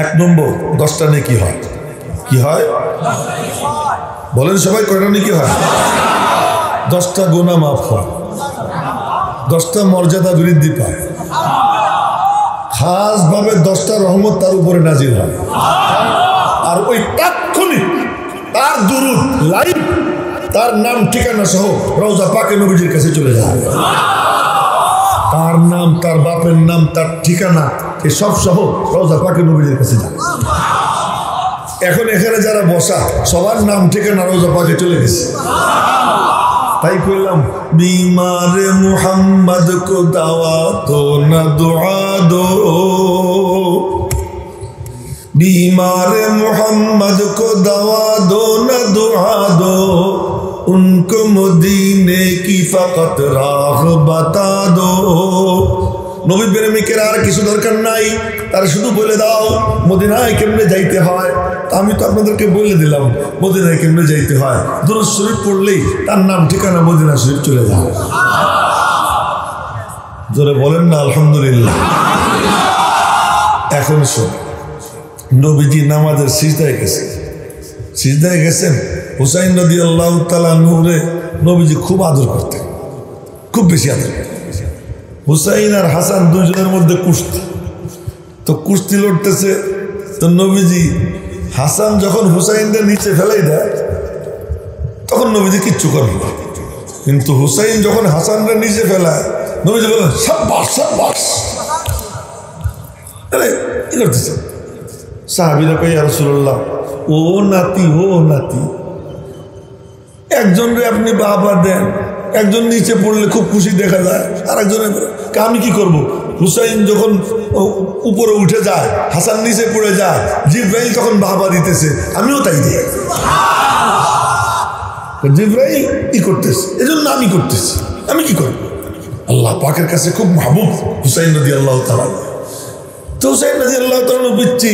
1 নম্বর 10টা নেকি হয়। কি হয় বলেন সবাই? কয়টা নেকি হয়? 10টা গুনাহ মাফ হয়, 10টা মর্যাদা বৃদ্ধি পায়, খাস ভাবে 10টা রহমত তার উপরে নাজিল হয়। আর ওই তাৎক্ষণিক তার দুরূদ লাইভ তার নাম ঠিকানা সহ রওজা পাকে নবীজির কাছে চলে যায়। তার নাম, তার বাপের নাম, তার ঠিকানা এসব সহ রওজা পাকে নবীজির কাছে যায়। এখন এখানে যারা বসা সবার নাম ঠিকানা রওজা পাকে চলে গেছে। তাই কইলাম बीमारे मोहम्मद को दवा दो न दुआ दो, बीमारे मोहम्मद को दवा दो न दुआ दो, उनको मदीने की फकत राह बता दो। নবী প্রেমিকের আর কিছু দরকার নাই, তারা শুধু বলে দাও মদিনায় কেমনে যাইতে হয়। আমি তো আপনাদেরকে বলে দিলাম মদিনায় কেমনে যাইতে হয়, দুরূদ শরীফ পড়লেই তার নাম ঠিকানা মদিনা শরীফ চলে যায়। জোরে বলেন না আলহামদুলিল্লাহ। এখন শোন, নবীজি নামাজের সিজদায় গেছেন, সিজদায় গেছেন, হুসাইন রাদিয়াল্লাহু তাআলা আনহুরে নবীজি খুব আদর করতেন, খুব বেশি আদর করতেন। হুসাইন আর হাসান দুজনের মধ্যে কুস্তি, তো কুস্তি লড়তেছে। তো নবীজি হাসান যখন হুসাইনদের নিচে ফেলাই দেয় তখন নবীজি কিচ্ছু করেন না, কিন্তু হুসাইন যখন হাসানদের নিচে ফেলায় নবীজি বলেন শাবাশ শাবাশ। আরে কি করতেছে? সাহাবীরা কই ইয়া রাসূলুল্লাহ, ও নাতি, ও নাতি, একজনরে আপনি বাবা দেন, একজন নিচে পড়লে খুব খুশি দেখা যায়, আর একজনের আমি কি করব? হুসাইন যখন উপরে উঠে যায়, হাসান নিচে পড়ে যায়, জিবরাইল তখন বাবা দিতেছে, আমিও তাই দিই। জিবরাইল কি করতেছে, এজন্য আমি করতেছি, আমি কি করব? আল্লাহ পাকের কাছে খুব মাহবুব হুসাইন রাদিয়াল্লাহু তাআলা। তো হুসাইন রাদিয়াল্লাহু তাআলা পিচ্ছি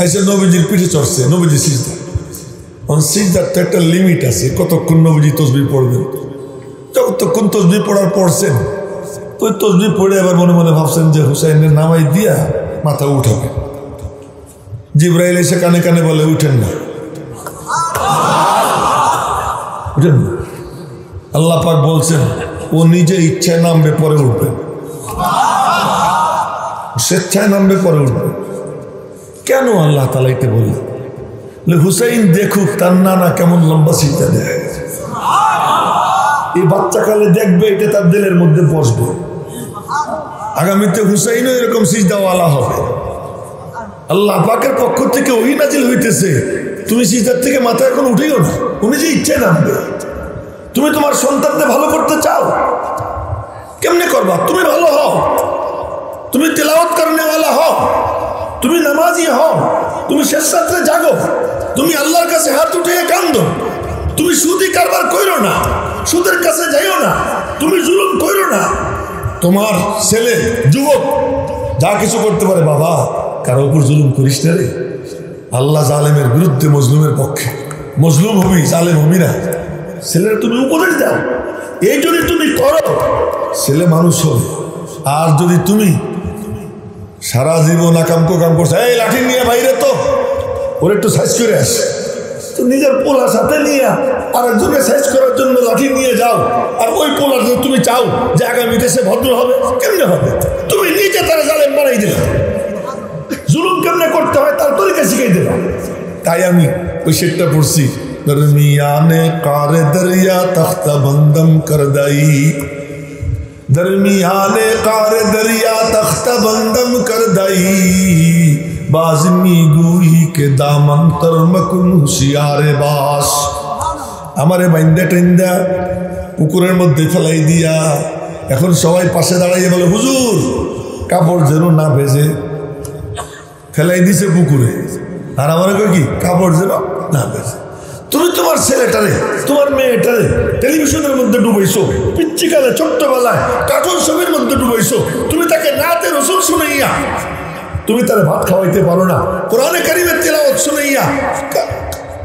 আইসা নবীজির পিঠে চড়ছে, নবীজি সিজদা। সিজদার তো একটা লিমিট আছে, কতক্ষণ নবীজি তাসবিহ পড়বেন। যতক্ষণ তাসবিহ পড়ার পড়ছেন, ওই তাসবিহ পড়ে এবার মনে মনে ভাবছেন যে হুসাইনের নামাই দিয়া মাথা উঠাবে। জিবরাইল এসে কানে কানে বলে উঠেন না, উঠেন না। আল্লাহ পাক বলছেন ও নিজে ইচ্ছায় নামবে, পরে উঠবে, স্বেচ্ছায় নামবে, পরে উঠবে। কেন আল্লাহ তাআলা এটা বললেন? হুসাইন দেখুক তার নানা কেমন লম্বা সিজদা দেয়, এই বাচ্চাকালে দেখবে, এটা তার দিলের মধ্যে বসবে, আগামীতে হুসাইনও এরকম সিজদাওয়ালা হবে। আল্লাহ পাকের পক্ষ থেকে ওহী নাজিল হইতেছে, তুমি সিজদার থেকে মাথা এখন উঠিও না, উনি যে ইচ্ছে নামবে। তুমি তোমার সন্তানকে ভালো করতে চাও, কেমনে করবা? তুমি ভালো হও, তুমি তেলাওয়াত করনেওয়ালা হও, তুমি নামাজি হও, তুমি শেষ রাত্রে জাগো, তুমি আল্লাহর কাছে হাত উঠিয়ে কান্দো, তুমি সুদি কারবার কইরো না, সুদের কাছে যাইও না, তুমি জুলুম কইরো না। তোমার ছেলে যুবক যা কিছু করতে পারে, বাবা কারো উপর জুলুম করিস না রে। আল্লাহ জালেমের বিরুদ্ধে মজলুমের পক্ষে, মজলুম হবি, জালেম হবি না। ছেলেরা তুমি উপদেশ দাও, এই যদি তুমি করো ছেলে মানুষ হবে। আর যদি তুমি সারা জীবন আকাম কোকাম করছো, এই লাঠি নিয়ে বাইরে তো ওর একটু সাইজ করে আস, তো নিজের পোলা সাথে নিয়ে আরেকজনের সাইজ করার জন্য লাঠি নিয়ে যাও, আর ওই পোলার তুমি চাও যে আগামীতে সে ভদ্র হবে, কেমনে হবে? তুমি নিজে তারা জালেম বানাই দিলে। জুলুম কেমনে করতে হয় তার তরিকা শিখাই দিলাম। তাই আমি ওই শেরটা পড়ছি, দরমিয়ানে কারে দরিয়া তখতা বন্দম কর দাই, দরমিয়ানে কারে দরিয়া তখতা বন্দম কর দাই, বাজমি গুই কে দামন তরমকুন হুশিয়ারে বাস। আমারে বাইন্দা টেন্দা পুকুরের মধ্যে ফেলাই দিয়া, এখন সবাই পাশে দাঁড়াইয়ে বলে হুজুর কাপড় যেন না ভেজে, ফেলাই দিছে পুকুরে। আর আমার কি কাপড় যেন না ভেজে। তুমি তোমার ছেলেটারে, তোমার মেয়েটারে টেলিভিশনের মধ্যে ডুবাইছো, পিচ্চিকালে ছোট্টবেলায় কার্টুন ছবির মধ্যে ডুবাইছো, তুমি তাকে নাতে রসুল শুনাইয়া তুমি তার ভাত খাওয়াইতে পারো না, কোরআনে কারিমের তিলাওয়াত শুনাইয়া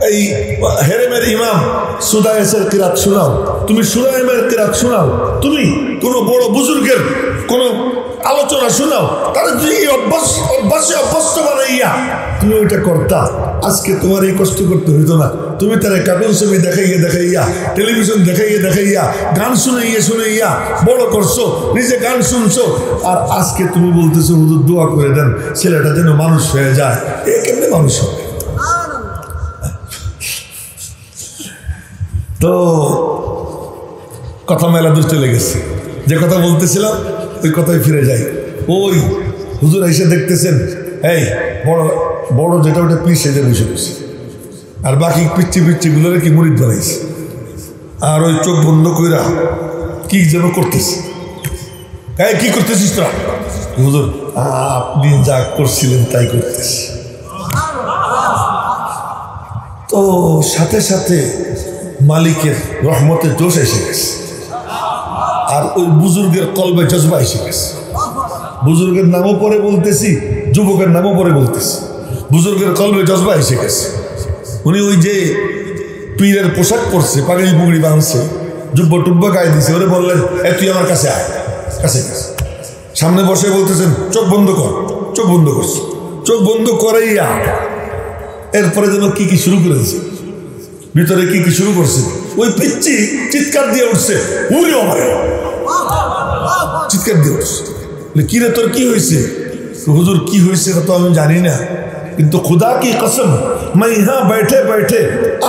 এই হেরেমের ইমাম সুদায়েসের কিরাত শোনাও, তুমি সুলাইমের কিরাত শোনাও, তুমি কোনো বড় বুজুর্গের কোনো আলোচনা শোনাও, তারা যদি এই অভ্যাসে অভ্যস্ত বানাইয়া তুমি ওইটা করতা, আজকে তোমার এই কষ্ট করতে হইতো না। তুমি তারা কার্টুন ছবি দেখাইয়া টেলিভিশন দেখাইয়া গান শুনাইয়া বড় করছো, নিজে গান শুনছো, আর আজকে তুমি বলতেছো হুজুর দোয়া করে দেন ছেলেটা যেন মানুষ হয়ে যায়। এ কেমনে মানুষ হবে? তো কথা মেলা দূর চলে গেছে। যে কথা বলতেছিলাম ওই কথায় ফিরে যাই। ওই হুজুর এসে দেখতেছেন এই বড় বড় যেটা ওটা পিস সেজে বসে বসে, আর বাকি পিচ্ছিগুলোরে কি মুরিদ বানাইছে, আর ওই চোখ বন্ধ কইরা কি যেন করতেছে। এই কি করতেছিস তোরা? হুজুর আপনি যা করছিলেন তাই করতেছি। তো সাথে সাথে মালিকের রহমতের জোশ এসে গেছে, আর ওই বুজুর্গের কলবে জজবা এসে গেছে। বুজুর্গের নামও পরে বলতেছি, যুবকের নামও পরে বলতেছি, বুজুর্গের কলবে জজবা এসে গেছে। উনি ওই যে পীরের পোশাক পরছে, পাগড়ি পুগড়ি বাঁধছে, জুব্বা টুব্বা গায়ে দিছে, ওরে বললেন এ তুই আমার কাছে আয়, কাছে সামনে বসে বলতেছেন চোখ বন্ধ কর, চোখ বন্ধ করছে, চোখ বন্ধ করাইয়া এরপরে যেন কি কি শুরু করেছে, ভিতরে কি কি শুরু করছে। ওই পিচ্ছি চিৎকার দিয়ে উঠছে, উড়ে আমারে চিৎকার দিয়ে উঠছে। কিরে তোর কি হয়েছে? হুজুর কি হয়েছে তো আমি জানি না, কিন্তু खुदा की कसम मैं यहाँ बैठे बैठे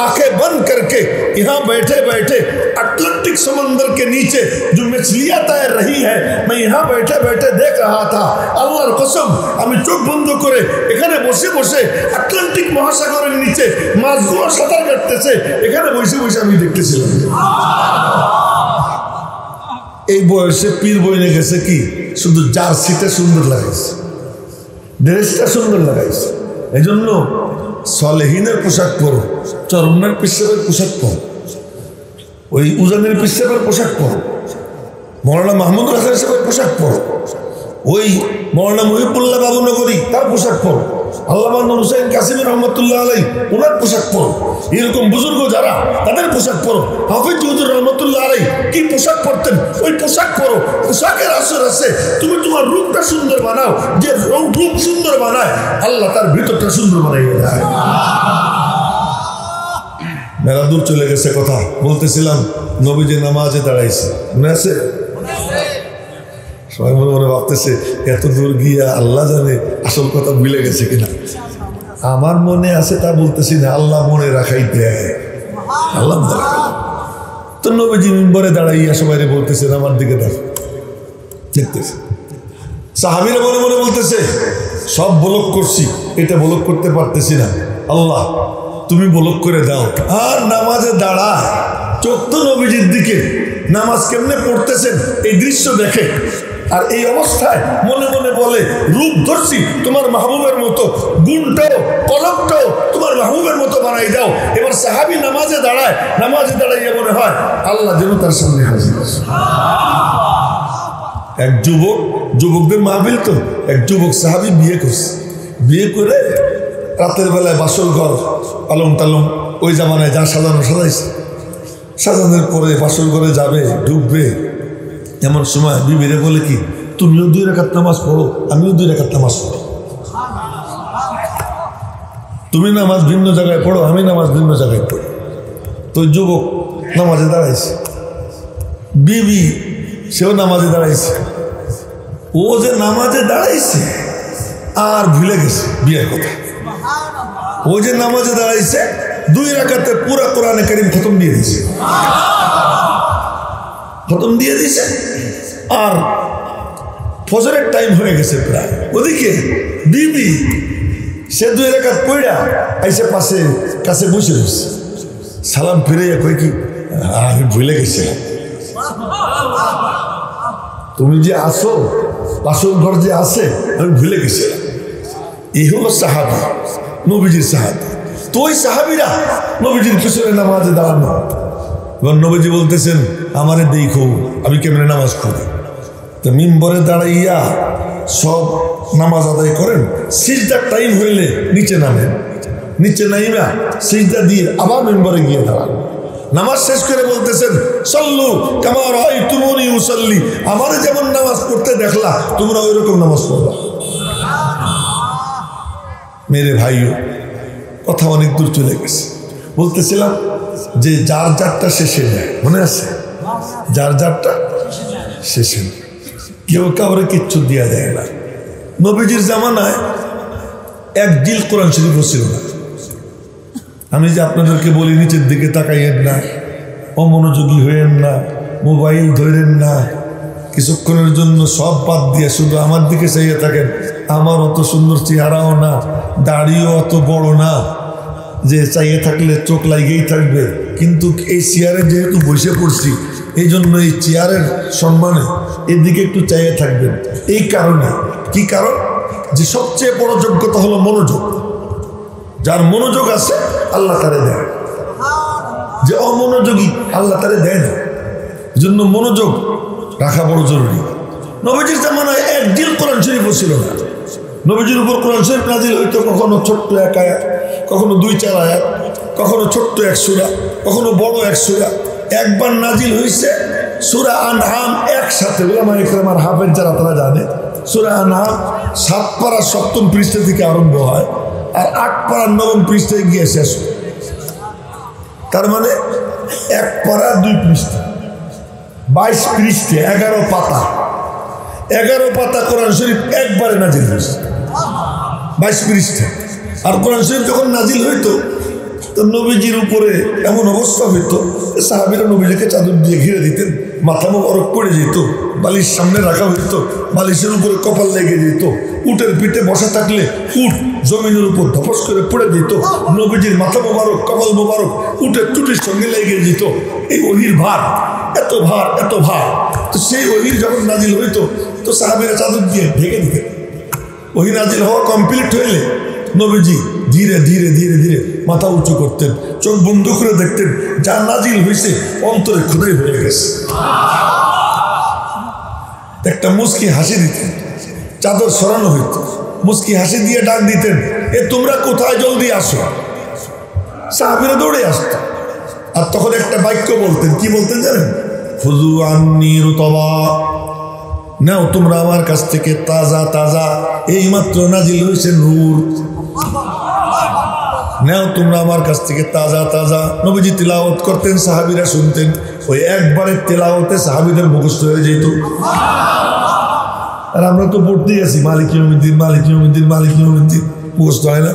आंखें बंद करके यहाँ बैठे बैठे अटलांटिक समंदर के नीचे जो मछलियां तैर रही है मैं यहाँ बैठे बैठे देख रहा था। আল্লাহর কসম আমি চোখ বন্ধ করে এখানে বসে বসে আটলান্টিক মহাসাগরের নিচে মাছগুলো সাঁতার কাটতেছে, এখানে বসে বসে আমি দেখতেছিলাম। এই বয়সে পীর বইনে গেছে কি শুধু জার্সিটা সুন্দর লাগাইছে, ড্রেসটা সুন্দর লাগাইছে, এই জন্য সলেহিনের পোশাক পরো, চরমনার পিসাবের পোশাক পরো, ওই উজানের পিসাবের পোশাক পরো, মৌলানা মাহমুদুল হাসান সাহেবের পোশাক পরো, ওই মৌলানা মহিবুল্লাহ বাবুনগরী তার পোশাক পরো, আল্লামা নূর হোসেন কাসিমি রহমতুল্লাহ আলাই ওনার পোশাক পরো, এরকম বুজুর্গ যারা তাদের পোশাক পরো। হাফিজ হুজুর রহমতুল্লাহ আলাই কি পোশাক পরতেন, ওই পোশাক পরো। পোশাকের আসর আছে, তুমি তোমার রূপটা সুন্দর বানাও, যে রূপ সুন্দর বানায় আল্লাহ তার ভিতরটা সুন্দর বানাইয়ে দেয়। মেলা দূর চলে গেছে, কথা বলতেছিলাম নবীজি নামাজে দাঁড়াইছে, মনে আছে? সবাই মনে মনে ভাবতেছে এত দূর গিয়া আল্লাহ জানে আসল কথা ভুলে গেছে কিনা। আমার মনে আছে তা বলতেছি না, আল্লাহ মনে রাখাই দেয়। আল্লাহ তো নবীজি মিম্বরে দাঁড়াইয়া সবাই বলতেছেন আমার দিকে দেখো, দেখতেছে। সাহাবীরা মনে মনে বলতেছে সব ব্লক করছি, এটা ব্লক করতে পারতেছি না, আল্লাহ তুমি ব্লক করে দাও। আর নামাজে দাঁড়া, চোখ তো নবীজির দিকে, নামাজ কেমনে পড়তেছেন এই দৃশ্য দেখে, আর এই অবস্থায় মনে মনে বলে রূপ ধরছি তোমার মাহবুবের মতো, গুণটাও কলমটাও তোমার মাহবুবের মতো বানাই দাও। এবার সাহাবী নামাজে দাঁড়ায়, নামাজে দাঁড়াইয়া মনে হয় আল্লাহ যেন তার সামনে হাজির। এক যুবকদের মাহফিল তো, এক যুবক সাহাবী বিয়ে করছে, বিয়ে করে রাতের বেলায় বাসর ঘর পালং টালং ওই জামানায় যা সাজানো সাজাইছে, সাজানোর পরে বাসর ঘরে যাবে, ঢুকবে, এমন সময় বিবিরে বলে কি তুমিও 2 রাকাত নামাজ পড়ো, আমিও 2 রাকাত নামাজ পড়ো, তুমি নামাজ ভিন্ন জায়গায় পড়ো, আমি নামাজ ভিন্ন জায়গায় পড়ি। তো যুবক নামাজে দাঁড়াইছে, বিবি সেও নামাজে দাঁড়াইছে, ও যে নামাজে দাঁড়াইছে আর ভুলে গেছে বিয়ের কথা। ও যে নামাজে দাঁড়াইছে 2 রাকাতে পুরা কোরআনে কারীম খতম দিয়ে দিছে, খতম দিয়ে দিছে, আর ফজরের টাইম হয়ে গেছে প্রায়। ওদিকে বিবি সে 2 রাকাত পড়া আইসে পাশে কাছে বসে রয়েছে, সালাম ফিরে কই কি আমি ভুলে গেছিলাম, তুমি যে আসো বাসন ঘর যে আছে আমি ভুলে গেছিলাম। এই হলো সাহাবী, নবীজির সাহাবী। তো ওই সাহাবীরা নবীজির পিছনে নামাজে দাঁড়ানো, এবার নবীজি বলতেছেন আমারে দেখো আমি কেমনে নামাজ পড়ি। তো মিম্বরে দাঁড়াইয়া সব নামাজ আদায় করেন, সিজদার টাইম হইলে নিচে নামেন, নিচে নাইবা সিজদা দিয়ে আবার মিম্বরে গিয়ে দাঁড়ান। নামাজ শেষ করে বলতেছেন সল্লু কামা রাআইতুমুনি উসাল্লি, আমারে যেমন নামাজ পড়তে দেখলা তোমরা ওই রকম নামাজ পড়বা। মেরে ভাইও কথা অনেক দূর চলে গেছে। বলতেছিলাম যে যার যারটা শেষে নেয়, মনে আছে? যার যারটা শেষে নেয়, কেউ কাউরে কিচ্ছু দিয়া দেয় না। নবীজির জামানায় এক জিল কোরআন শরীফ ছিল না। আমি যে আপনাদেরকে বলি নিচের দিকে তাকাইয়েন না, অমনোযোগী হইয়েন না, মোবাইল ধরেন না, কিছুক্ষণের জন্য সব বাদ দিয়ে শুধু আমার দিকে চাইয়ে থাকেন। আমার অত সুন্দর চেহারাও না, দাড়িও অত বড় না যে চাইয়ে থাকলে চোখ লাগেই থাকবে, কিন্তু এই চেয়ারে যেহেতু বসে পড়ছি এই জন্য এই চেয়ারের সম্মানে এদিকে একটু চাইয়ে থাকবেন। এই কারণে, কি কারণ? যে সবচেয়ে বড় যোগ্যতা হলো মনোযোগ। যার মনোযোগ আছে আল্লাহ তারে দেয়, যে অমনোযোগী আল্লাহ তারে দেয় না। জন্য মনোযোগ রাখা বড় জরুরি। নবীজির জামানায় এক জিল কোরআন শরীফও ছিল না। নবীজির উপর কোরআন শরীফ নাজিল হইতো কখনো ছোট্ট 1 আয়াত, কখনো 2-4 আয়াত, কখনো ছোট্ট 1 সূরা, কখনো বড় 1 সূরা। একবার নাজিল হয়েছে সূরা আনআম একসাথে, উলামা ইকরাম আর হাফেজ যারা তারা জানে, সূরা আনআম 7 পারা 7ম পৃষ্ঠা থেকে আরম্ভ হয় আর 8 পারা 9ম পৃষ্ঠায় গিয়ে শেষ। তার মানে 1 পারা 2 পৃষ্ঠা, 22 পৃষ্ঠা, 11 পাতা, 11 পাতা কোরআন শরীফ একবারে নাজিল হয়েছে, 22 পৃষ্ঠা। আর কোরআন শরীফ যখন নাজিল হইতো তো নবীজির উপরে এমন অবস্থা হইতো সাহাবীরা নবীজিকে চাদর দিয়ে ঘিরে দিতেন, মাথা মোবারক পড়ে যেত, বালিশ সামনে রাখা হইতো, বালিশের উপরে কপাল লেগে যেত, উটের পিঠে বসা থাকলে উট জমিনের উপর ধপস করে পড়ে যেত, নবীজির মাথা মোবারক কপাল মোবারক উটের চুটির সঙ্গে লেগে যেত। এই ওহির ভার, এত ভার, এত ভার। তো সেই ওহির যখন নাজিল হইতো তো সাহাবীরা চাদর দিয়ে ঢেকে দিতেন। ওহি নাজিল হওয়া কমপ্লিট হইলে নবীজি ধীরে ধীরে ধীরে ধীরে মাথা উঁচু করতেন, চোখ বন্ধ করে দেখতেন যা নাজিল হয়েছে অন্তরে খোদাই হয়ে গেছে। একটা মুস্কি হাসি দিতেন, চাদর সরানো হইত, মুস্কি হাসি দিয়ে ডাক দিতেন, এ তোমরা কোথায়, জলদি আসো। সাহাবীরা দৌড়ে আসতো। আর তখন একটা বাক্য বলতেন, কি বলতেন জানেন? খুযু আন্নী রুতবা, নাও তোমরা আমার কাছ থেকে তাজা তাজা, এইমাত্র নাজিল হয়েছে নূর, নাও তোমরা আমার কাছ থেকে তাজা তাজা। নবীজি তিলাওয়াত করতেন, সাহাবীরা শুনতেন। ওই একবারের তেলাওয়াতে সাহাবীদের মুখস্থ হয়ে যেত। আর আমরা তো পড়তেই আছি মালিক ইয়াউমিদ্দিন, মালিক ইয়াউমিদ্দিন, মালিক ইয়াউমিদ্দিন, মুখস্থ হয় না?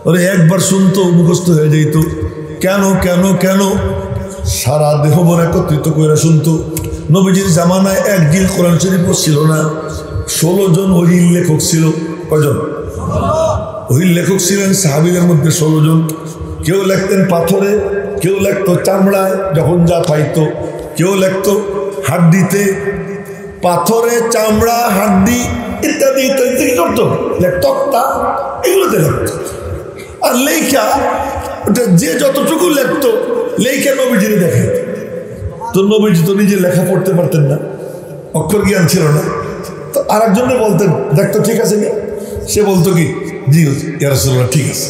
ওরে একবার শুনতো মুখস্থ হয়ে যেত। কেন কেন কেন? সারা দেহ মন একত্রিত করে শুনতো। নবীজির জামানায় এক জিল কোরআন শরীফ ছিল না, 16 জন ওহির লেখক ছিল। কয়জন? ওই লেখক ছিলেন সাহাবীদের মধ্যে 16 জন। কেউ লিখতেন পাথরে, কেউ লিখতো চামড়ায় যখন যা পাইতো, কেউ লিখতো হাড্ডিতে। পাথরে, চামড়া, হাড্ডি ইত্যাদি ইত্যাদি কি করতো? তক্তা এগুলোতে লিখতো। আর লেখা ওটা যে যতটুকু লিখতো লেখা নবীজিরে দেখে। তো নবীজি তো নিজে লেখা পড়তে পারতেন না, অক্ষর জ্ঞান ছিল না। তো আর একজনে বলতেন দেখতো ঠিক আছে নি? সে বলতো কি জি ইয়া রাসূলুল্লাহ ঠিক আছে।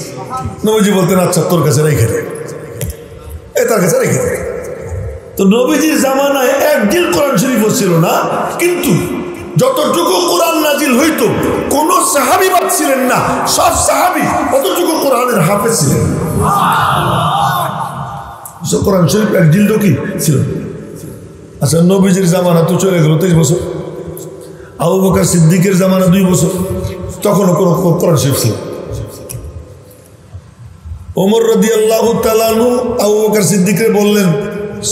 নবীজি বলতেন আচ্ছা তোর কাছে রেখে দে, তার কাছে রেখে দে। তো নবীজির জামানায় একদিন কোরআন শরীফও ছিল না, কিন্তু যতটুকু কোরআন নাজিল হইতো কোন সাহাবী বাদ ছিলেন না, সব সাহাবী অতটুকু কোরআনের হাফেজ ছিলেন। কোরআন শরীফ এক জিলদ কি ছিল? আচ্ছা নবীজির জামানা তো চলে গেল 23 বছর, আবু বকর সিদ্দিকের জামানা 2 বছর, তখনও কোনো কোরআন শরীফ ছিল। ওমর রাদিয়াল্লাহু তাআলা আনহু আবু বকর সিদ্দিককে বললেন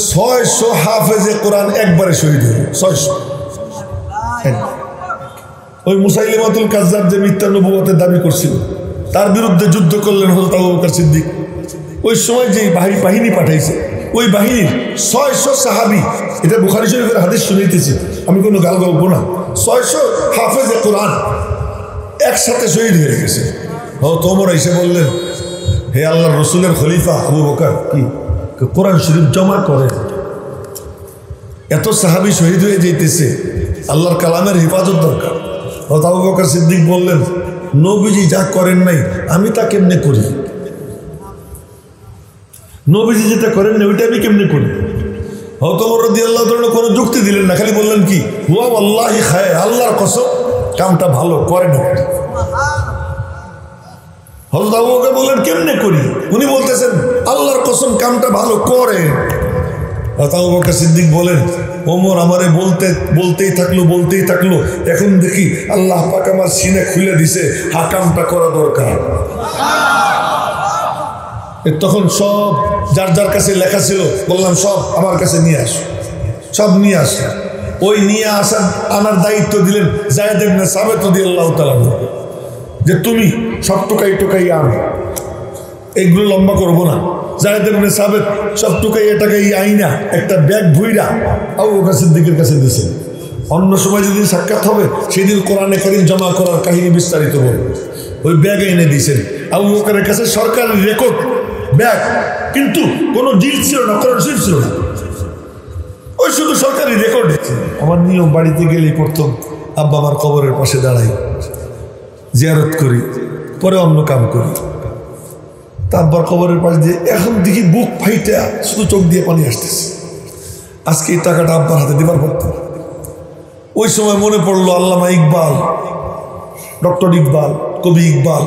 600 হাফেজে কোরআন একবারে শহীদ হল। 600। ওই মুসাইলিমাতুল কাজ্জাব যে মিথ্যা নবুয়তের দাবি করছিল তার বিরুদ্ধে যুদ্ধ করলেন হযরত আবু বকর সিদ্দিক। ওই সময় যে বাহিনী পাঠাইছে ওই বাহিনীর 600 সাহাবী, এটা বুখারী শরীফের হাদিস শুনাইতেছি, আমি কোনো গাল গল্প না। 600 হাফেজে কোরআন একসাথে শহীদ হয়ে গেছে। হযরত ওমর এসে বললেন হে আল্লাহর রাসূলের খলিফা আবু বকর, কি কোরআন শরীফ জমা করে, এত সাহাবী শহীদ হয়ে যাইতেছে, আল্লাহর কালামের হেফাজত দরকার। হযরত আবু বকর সিদ্দিক বললেন নবীজি যা করেন নাই আমি তা কেমনে করি? নবীজি যেটা করেন না ওইটা আমি কেমনে করি? হযরত ওমর রাদিয়াল্লাহু তাআলা কোনো যুক্তি দিলেন না, খালি বললেন কি হুয়া ওয়াল্লাহি খায়, আল্লাহর কসম কামটা ভালো করে না। হযরত আবু বকর বললেন কেমনে করি? উনি বলতেছেন আল্লাহর কসম কামটা ভালো করে। হযরত আবু বকর সিদ্দিক বলেন ওমর আমারে বলতেই থাকলো, এখন দেখি আল্লাহ পাক আমার সিনা খুলে দিছে, কামটা করা দরকার। তখন সব যার যার কাছে লেখা ছিল বললাম সব আমার কাছে নিয়ে আসো, সব নিয়ে আসো। ওই নিয়ে আনার দায়িত্ব দিলেন যায়েদ ইবনে সাবিত রাদিয়াল্লাহু তাআলা যে তুমি সব টুকাই আনো, এইগুলো লম্বা করবো না। যায়েদ ইবনে সাবিত সব টুকাই আইনা একটা ব্যাগ ভুইরা আবু বকর সিদ্দিকের কাছে দিয়েছেন। অন্য সময় যেদিন সাক্ষাৎ হবে সেদিন কোরআনে কারীম জমা করার কাহিনী বিস্তারিত বলবে। ওই ব্যাগ এনে দিয়েছেন আবু বকরের কাছে, সরকারি রেকর্ড ব্যাগ, কিন্তু কোনো জিল ছিল না, কোরআন শরীফ ছিল না, ওই শুধু সরকারি রেকর্ড। আমার নিয়ম বাড়িতে গেলেই প্রথম আব্বা আমার কবরের পাশে দাঁড়াই, জিয়ারত করি, পরে অন্য কাম করি। তা আব্বার কবরের পাশে দিয়ে এখন দেখি বুক ফাইটা শুধু চোখ দিয়ে পানি আসতেছে। আজকে এই টাকাটা আব্বার হাতে দিবার পারতাম। ওই সময় মনে পড়লো আল্লামা ইকবাল, ডক্টর ইকবাল, কবি ইকবাল,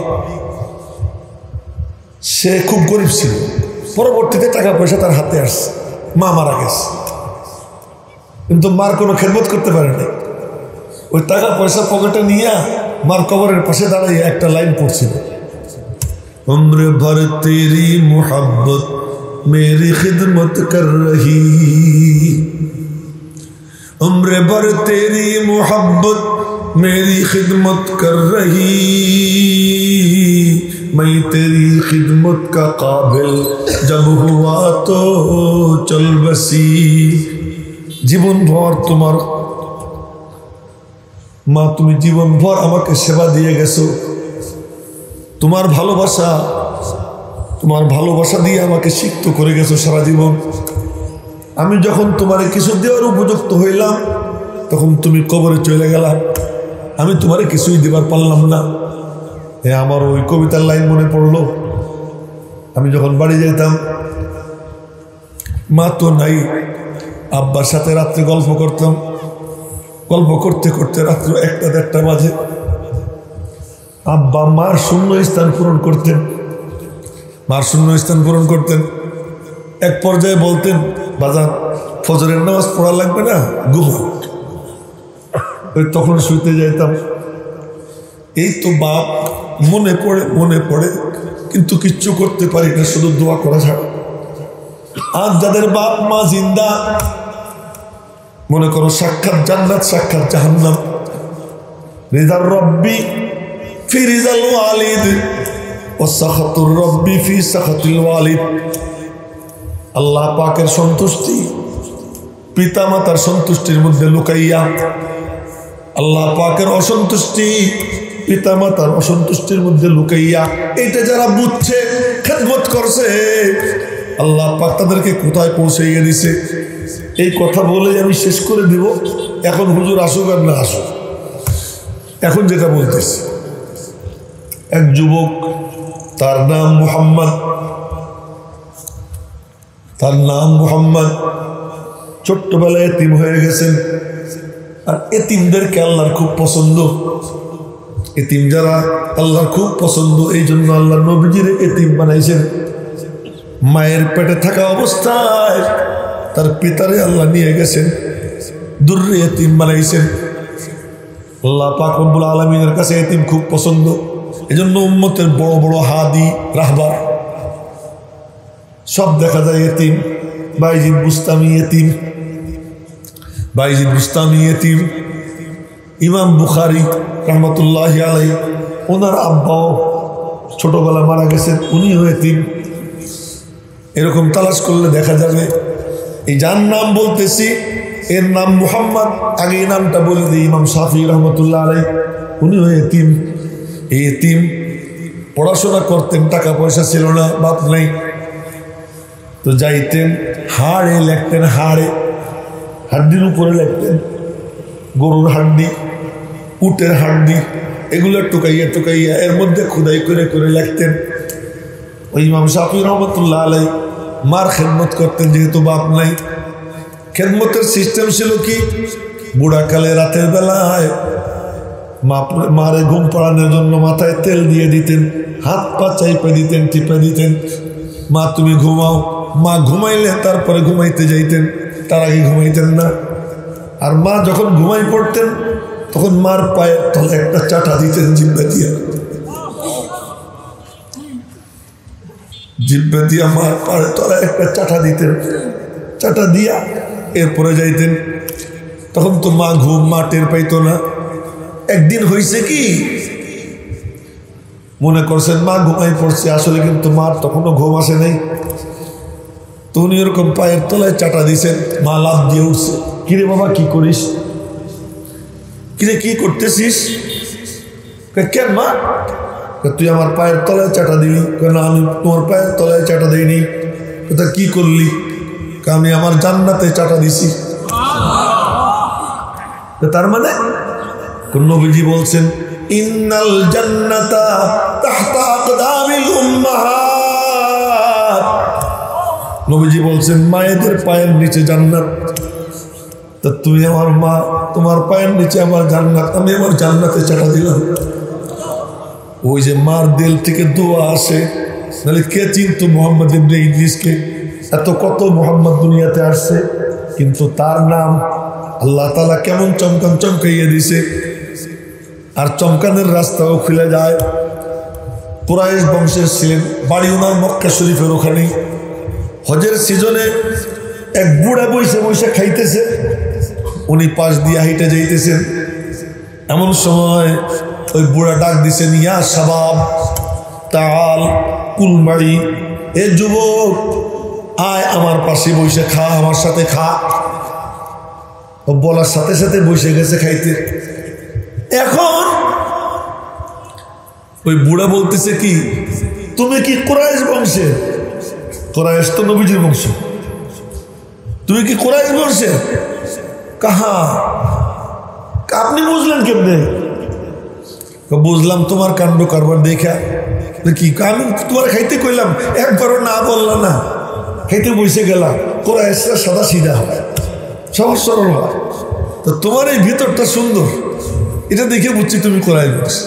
সে খুব গরিব ছিল, পরবর্তীতে টাকা পয়সা তার হাতে আসছে, মা মারা গেছে, কিন্তু মার কোনো খেদমত করতে পারে না। ওই টাকা পয়সা পকেটে নিয়ে মার কবরের পাশে দাঁড়িয়ে একটা লাইন পড়ছিল, উম্র ভর তেরি মোহাব্বত মেরি খিদমত কর রহি, उम्र भर तेरी मोहब्बत मेरी खिदमत कर रही, मैं तेरी खिदमत का काबिल जब हुआ तो चल बसी। जीवन भर तुम्हार মা, তুমি জীবন ভর আমাকে সেবা দিয়ে গেছো, তোমার ভালোবাসা দিয়ে আমাকে সিক্ত করে গেছো সারা জীবন। আমি যখন তোমারে কিছু দেওয়ার উপযুক্ত হইলাম তখন তুমি কবরে চলে গেলাম, আমি তোমারে কিছুই দেবার পারলাম না। আমার ওই কবিতার লাইন মনে পড়লো, আমি যখন বাড়ি যেতাম মা তো নাই, আব্বার সাথে রাত্রে গল্প করতাম, গল্প করতে করতে রাত্রে 1টা-1:30 বাজে। আব্বা মার শূন্য স্থান পূরণ করতেন। এক পর্যায়ে বলতেন বাজার ফজরের নামাজ পড়া লাগবে না, ঘুমাও। তখন শুইতে যাইতাম। এই তো বাপ মনে পড়ে কিন্তু কিচ্ছু করতে পারি না, শুধু দোয়া করা ছাড়া। আজ যাদের বাপ মা জিন্দা, মনে করো সাক্ষাৎ জান্নাত সাক্ষাৎ জাহান্নাম, রিদার রব্বি ফি রিজাল ওয়ালিদ ওয়া সাখাতুর রব্বি ফি সাখাতিল ওয়ালিদ। আল্লাহ পাকের সন্তুষ্টি পিতামাতার সন্তুষ্টির মধ্যে লুকাইয়া, আল্লাহ পাকের অসন্তুষ্টি পিতামাতার অসন্তুষ্টির মধ্যে লুকাইয়া, এটা যারা বুঝছে, খেদমত করছে, আল্লাহ পাক তাদেরকে কোথায় পৌঁছাইয়া দিছে। এই কথা বলে আমি শেষ করে দিব। এখন হুজুর আসুক আর না আসুক, এখন যেটা বলতেছি, এক যুবক, তার নাম মুহাম্মদ, ছোট্টবেলায় এতিম হয়ে গেছেন। আর এতিমদেরকে আল্লাহর খুব পছন্দ, এতিম যারা আল্লাহর খুব পছন্দ, এই জন্য আল্লাহ নবীজির এতিম বানাইছেন। মায়ের পেটে থাকা অবস্থায় তার পিতারে আল্লাহ নিয়ে গেছেন, দুর্রে এতিম বানাইছেন। আল্লাহ পাক রব্বুল আলামিনের কাছে এতিম খুব পছন্দ, এজন্য উম্মতের বড় বড় হাদি রাহবার সব দেখা যায় এতিম। বাইজিদ বুস্তামি এতিম, ইমাম বুখারী রহমতুল্লাহি আলাইহি, ওনার আব্বাও ছোটবেলা মারা গেছেন, উনিও এতিম। এরকম তালাশ করলে দেখা যাবে। এই যার নাম বলতেছি এর নাম মুহাম্মদ, আগে এই নামটা বলে দিই, ইমাম শাফি রহমতুল্লাহ আলাইহি, উনিও এতিম। এই এতিম পড়াশোনা করতেন, টাকা পয়সা ছিল না, বাপ নাই, তো যাইতেন হাড়ে লেখতেন, হাড্ডির উপরে লেখতেন, গরুর হাড্ডি, উটের হাড্ডি, এগুলো টুকাইয়া এর মধ্যে খুদাই করে করে লেখতেন। ওই ইমাম শাফি রহমতুল্লাহ আলাইহি মার খেদমত করতেন, যেহেতু বাপ নাই। খেদমতের সিস্টেম ছিল কি, বুড়াকালে রাতের বেলায় মারে ঘুম পাড়ানোর জন্য মাথায় তেল দিয়ে দিতেন, হাত পা চাইপে দিতেন, টিপে দিতেন, মা তুমি ঘুমাও। মা ঘুমাইলে তারপরে ঘুমাইতে যাইতেন, তার আগে ঘুমাইতেন না। আর মা যখন ঘুমাই পড়তেন তখন মার পায়ের তলে একটা চাটা দিতেন, জিব্বা দিয়া মার পায়ের তলে একটা চাটা দিতেন, চাটা দিয়া এরপরে যাইতেন। তখন তো মা টের পাইতো না। একদিন হয়েছে কি, মনে করছেন মা ঘুমাই পড়ছে, আসলে কিন্তু মার তখনও ঘুম আসে নাই। তো উনি এরকম পায়ের তলায় চাটা দিছেন, মা লাফ দিয়ে উঠছে, কিরে বাবা কি করিস, কিরে কি করতেছিস? কেন মা? তুই আমার পায়ের তলায় চাটা দিলি। কেন আমি তোমার পায়ের তলায় চাটা দিইনি। তা কি করলি? আমি আমার জান্নাতে চাটা দিছি। তার মানে নবীজি বলছেন ইন্নাল জান্নাতা তাহতা আকদামিল উম্মাহাত। নবীজি বলছেন মায়েদের পায়ের নিচে জান্নাত। তা তুমি আমার মা, তোমার পায়ের নিচে আমার জান্নাত, আমি আমার জান্নাতে চাটা দিলাম। ওই যে মার দিল থেকে দোয়া আসে, নাহলে কে চিনতো মোহাম্মদ ইবনে ইদ্রিসকে? এত কত মোহাম্মদ দুনিয়াতে আসছে, কিন্তু তার নাম আল্লাহ তাআলা কেমন চমকাইয়ে দিছে। আর চমকানের রাস্তাও খুলে যায়। কুরাইশ বংশের ছিলেন, বাড়ি ওনার মক্কা শরীফের ওখানে। হজের সিজনে এক বুড়া বসে খাইতেছে, উনি পাশ দিয়ে হাইটে যাইতেছেন। এমন সময় ওই বুড়া ডাক দিছেন, ইয়া শাবাব তাআল কুল মাই, এ যুবক আয় আমার পাশে বসে খা, আমার সাথে খা। ও বলার সাথে সাথে বসে গেছে খাইতে। এখন ওই বুড়া বলতেছে কি, তুমি কি কুরাইশ বংশের? কুরাইশ তো নবীজির বংশ। তুমি কি কুরাইশ বংশের? কাহা, আপনি বুঝলেন কেমনে? বুঝলাম তোমার কাণ্ড কারবার দেখা। কি আমি তোমার খাইতে কইলাম, একবারও না বললাম না, খাইতে বসে গেলাম। কুরাইশরা সাদা সিধা হয়, সহজ সরল হয়। তো তোমার এই ভিতরটা সুন্দর, এটা দেখে বুঝছি তুমি কুরাইশ বংশ।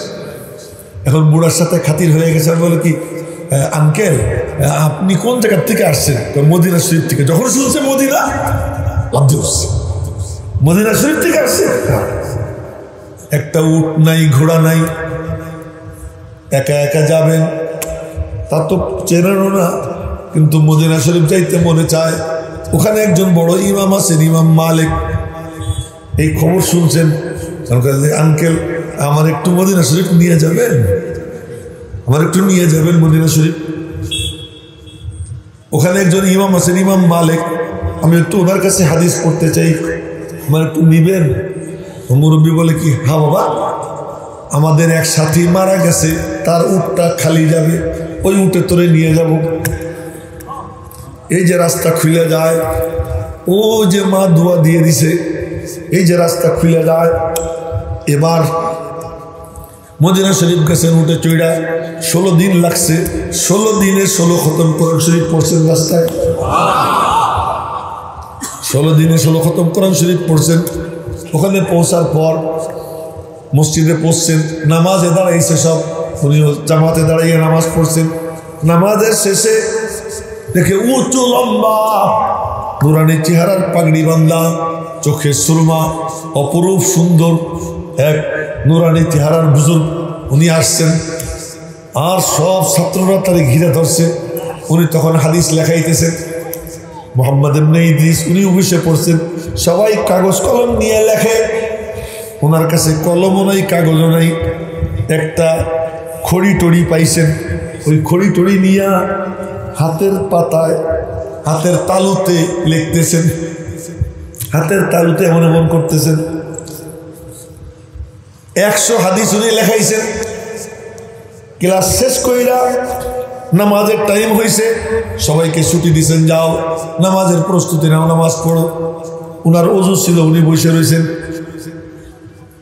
এখন বুড়ার সাথে খাতির হয়ে গেছে, বলে কি আঙ্কেল আপনি কোন জায়গার থেকে আসছেন? মদিনা শরীফ থেকে। যখন শুনছে মদিনা, মদিনা শরীফ থেকে আসছে। একটা উট নাই, ঘোড়া নাই, একা একা যাবেন, তা তো চেনেনও না, কিন্তু মদিনা শরীফ যাইতে মনে চায়। ওখানে একজন বড় ইমাম আছেন, ইমাম মালিক। এই খবর শুনছেন, আঙ্কেল আমার একটু মদিনা শরীফ নিয়ে যাবেন, আমার একটু নিয়ে যাবেন মদিনা শরীফ। ওখানে একজন ইমাম আছেন, ইমাম মালিক, আমি একটু ওনার কাছে হাদিস পড়তে চাই, আমার একটু নিবেন? মুরব্বী বলে কি, হ্যাঁ বাবা, আমাদের এক সাথী মারা গেছে, তার উটটা খালি যাবে, ওই উটে তোরে নিয়ে যাব। এই যে রাস্তা খুলে যায়, ও যে মা দোয়া দিয়ে দিছে, এই যে রাস্তা খুলে যায়। এবার মদিনা শরীফ গেছেন উঠে চইড়া, 16 দিন লাগছে, 16 দিনে 16 খতম কোরআন শরীফ পড়ছেন রাস্তায়, 16 দিনে 16 খতম কোরআন শরীফ পড়ছেন। ওখানে পৌঁছার পর মসজিদে পৌঁছছেন, নামাজে দাঁড়াইছে সব, উনি জামাতে দাঁড়াইয়ে নামাজ পড়ছেন। নামাজের শেষে দেখে উঁচু লম্বা নুরানি চেহারার পাগড়ি বান্ধা, চোখে সুরমা, অপরূপ সুন্দর এক নুরানি চেহারার বুজুর্গ, উনি আসছেন। আর সব ছাত্ররা তারে ঘিরে ধরছে। উনি তখন হাদিস লেখাইতেছেন, মোহাম্মদ ইবনে ইদ্রিস, উনি অফিসে পড়ছেন। সবাই কাগজ কলম নিয়ে লেখে, ওনার কাছে কলমও নাই, কাগজও নাই। একটা খড়ি টড়ি পাইছেন, ওই খড়ি টড়ি নিয়ে হাতের পাতায়, হাতের তালুতে লিখতেছেন, হাতের তালুতে এমন এমন করতেছেন। 100 হাদিস উনি লেখাইছেন। ক্লাস শেষ কইরা নামাজের টাইম হয়েছে, সবাইকে ছুটি দিয়েছেন, যাও নামাজের প্রস্তুতি নাও, নামাজ পড়ো। উনার ওযু ছিল, উনি বসে রয়েছেন।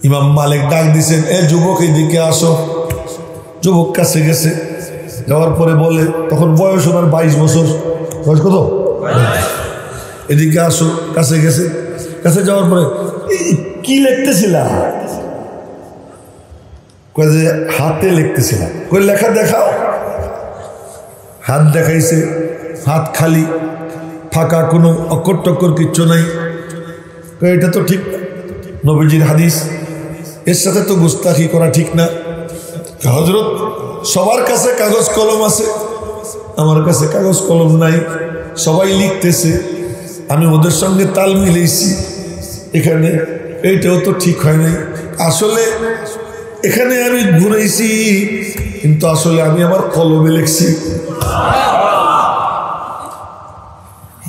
ইমাম মালিক ডাক দিছেন, এ যুবক এদিকে আসো। যুবক কাছে গেছে, যাওয়ার পরে বলে, তখন বয়স ওনার 22 বছর, বয়স কত? এদিকে আসো। কাছে গেছে, কাছে যাওয়ার পরে কি লিখতেছিলাম? কয়ে যে হাতে লিখতেছিলাম। কই লেখা দেখাও। হাত দেখাইছে, হাত খালি, ফাঁকা, কোনো অক্ষর টক্কর কিচ্ছু নাই। এটা তো ঠিক নবীজির হাদিস, এর সাথে তো গুস্তাখি করা ঠিক না। হযরত, সবার কাছে কাগজ কলম আছে, আমার কাছে কাগজ কলম নাই। সবাই লিখতেছে, আমি ওদের সঙ্গে তাল মিলেছি। এখানে এইটাও তো ঠিক হয় নাই। আসলে এখানে আমি ঘুরেছি, কিন্তু আসলে আমি আমার কলমে লিখছি।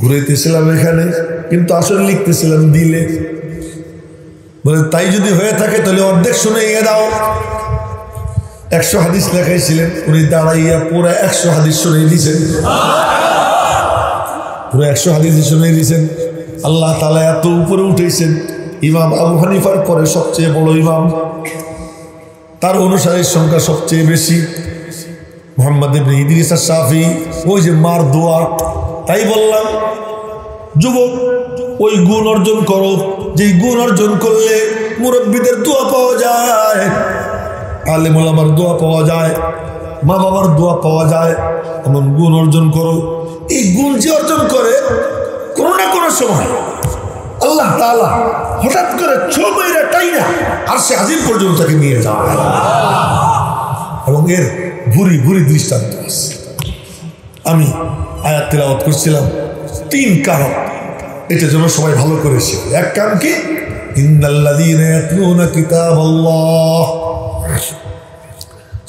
ঘুরাইতেছিলাম এখানে, কিন্তু আসলে লিখতেছিলাম দিলে। বলে তাই যদি হয়ে থাকে তাহলে অর্ধেক শুনে দাও। 100 হাদিস লেখাইছিলেন, উনি দাঁড়াইয়া পুরো 100 হাদিস শুনে দিয়েছেন, পুরো 100 হাদিস শুনে দিয়েছেন। আল্লাহ তাআলা এত উপরে উঠেছেন। ইমাম আবু হানিফার পরে সবচেয়ে বড় ইমাম, তার অনুসারীর সংখ্যা সবচেয়ে বেশি। মুহাম্মদ ইবনে ইদ্রিস আশ-শাফি, ওই যে মার দোয়া। তাই বললাম, যুবক, ওই গুণ অর্জন করো, যেই গুণ অর্জন করলে মুরব্বীদের দোয়া পাওয়া যায়, আলেম ওলামার দোয়া পাওয়া যায়, মা বাবার দোয়া পাওয়া যায়। এমন গুণ অর্জন করো। এই গুণ যে অর্জন করে, কোনো না কোনো সময় আল্লাহ তাআলা হঠাৎ করে ছবইরা টাইনা আরশে আজিম পর্যন্ত তাকে নিয়ে যায়। এবং এর ভুরি ভুরি দৃষ্টান্ত আছে। আমি আয়াত তিলাওয়াত করছিলাম, 3 কারণ, এটা যেন সবাই ভালো করে শিখে। এক কারণ কি, ইন্নাল্লাযীনা ইয়াতলুনা কিতাবাল্লাহ,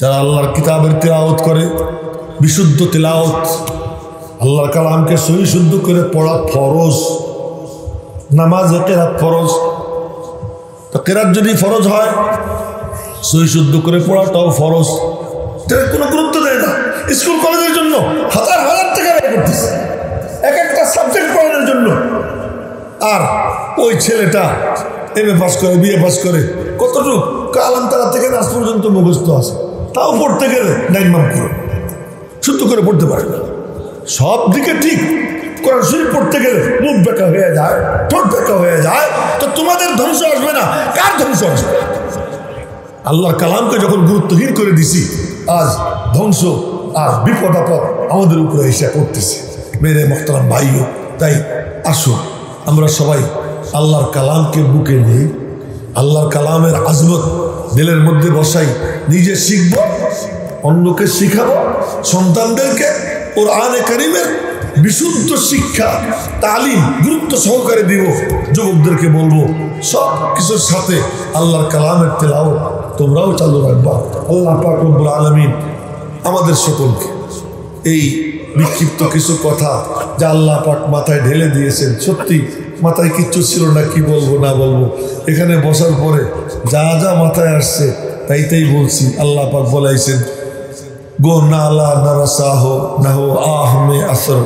যারা আল্লাহর কিতাবের তিলাওয়াত করে, বিশুদ্ধ তিলাওয়াত, আল্লাহর কালামকে সহি শুদ্ধ করে পড়া ফরজ। নামাজে কেরাত ফরজ, তো কেরাত যদি ফরজ হয়, সহি শুদ্ধ করে পড়াটাও ফরজ। এটা কোনো গুরুত্ব দেয় না। স্কুল কলেজের জন্য হাজার হাজার টাকা ব্যয় করতেছে এক একটা সাবজেক্ট পড়ানোর জন্য। আর ওই ছেলেটা এমএ পাস করে, বিএ পাস করে, কতটুকু কালাম তারা থেকে নাচ পর্যন্ত মুখস্থ আছে, তাও পড়তে গেলে 9 মাস করে শুদ্ধ করে পড়তে পারে না। সব দিকে ঠিক, কোরআন শরীফ পড়তে গেলে মুখ বেঁকা হয়ে যায়, ঠোঁট বেঁকা হয়ে যায়, তো তোমাদের ধ্বংস আসবে না, কার ধ্বংস আসবে? আল্লাহর কালামকে যখন গুরুত্বহীন করে দিছি, আজ ধ্বংস আর বিপদ আপদ আমাদের উপরে এসে পড়তেছে। মেরে মোহতারাম ভাইও, তাই আসুন আমরা সবাই আল্লাহর কালামকে বুকে নিই, আল্লাহর কালামের আজমত দিলের মধ্যে বসাই, নিজে শিখব, অন্যকে শিখাবো, সন্তানদেরকে কোরআনে কারীমের বিশুদ্ধ শিক্ষা তালিম গুরুত্ব সহকারে দিব। যুবকদেরকে বলবো সব কিছুর সাথে আল্লাহর কালামের তেলাওয়াত তোমরাও চালু রাখবা। আল্লাহ পাক রব্বুল আলামিন আমাদের সকলকে এই বিক্ষিপ্ত কিছু কথা যা আল্লাহ পাক মাথায় ঢেলে দিয়েছেন, সত্যি মাথায় কিচ্ছু ছিল না, কি বলবো না বলবো, এখানে বসার পরে যা যা মাথায় আসছে তাই বলছি। আল্লাহ পাক বলাইছেন, গো নালা নারাসাহ নাহ আহ মে আসর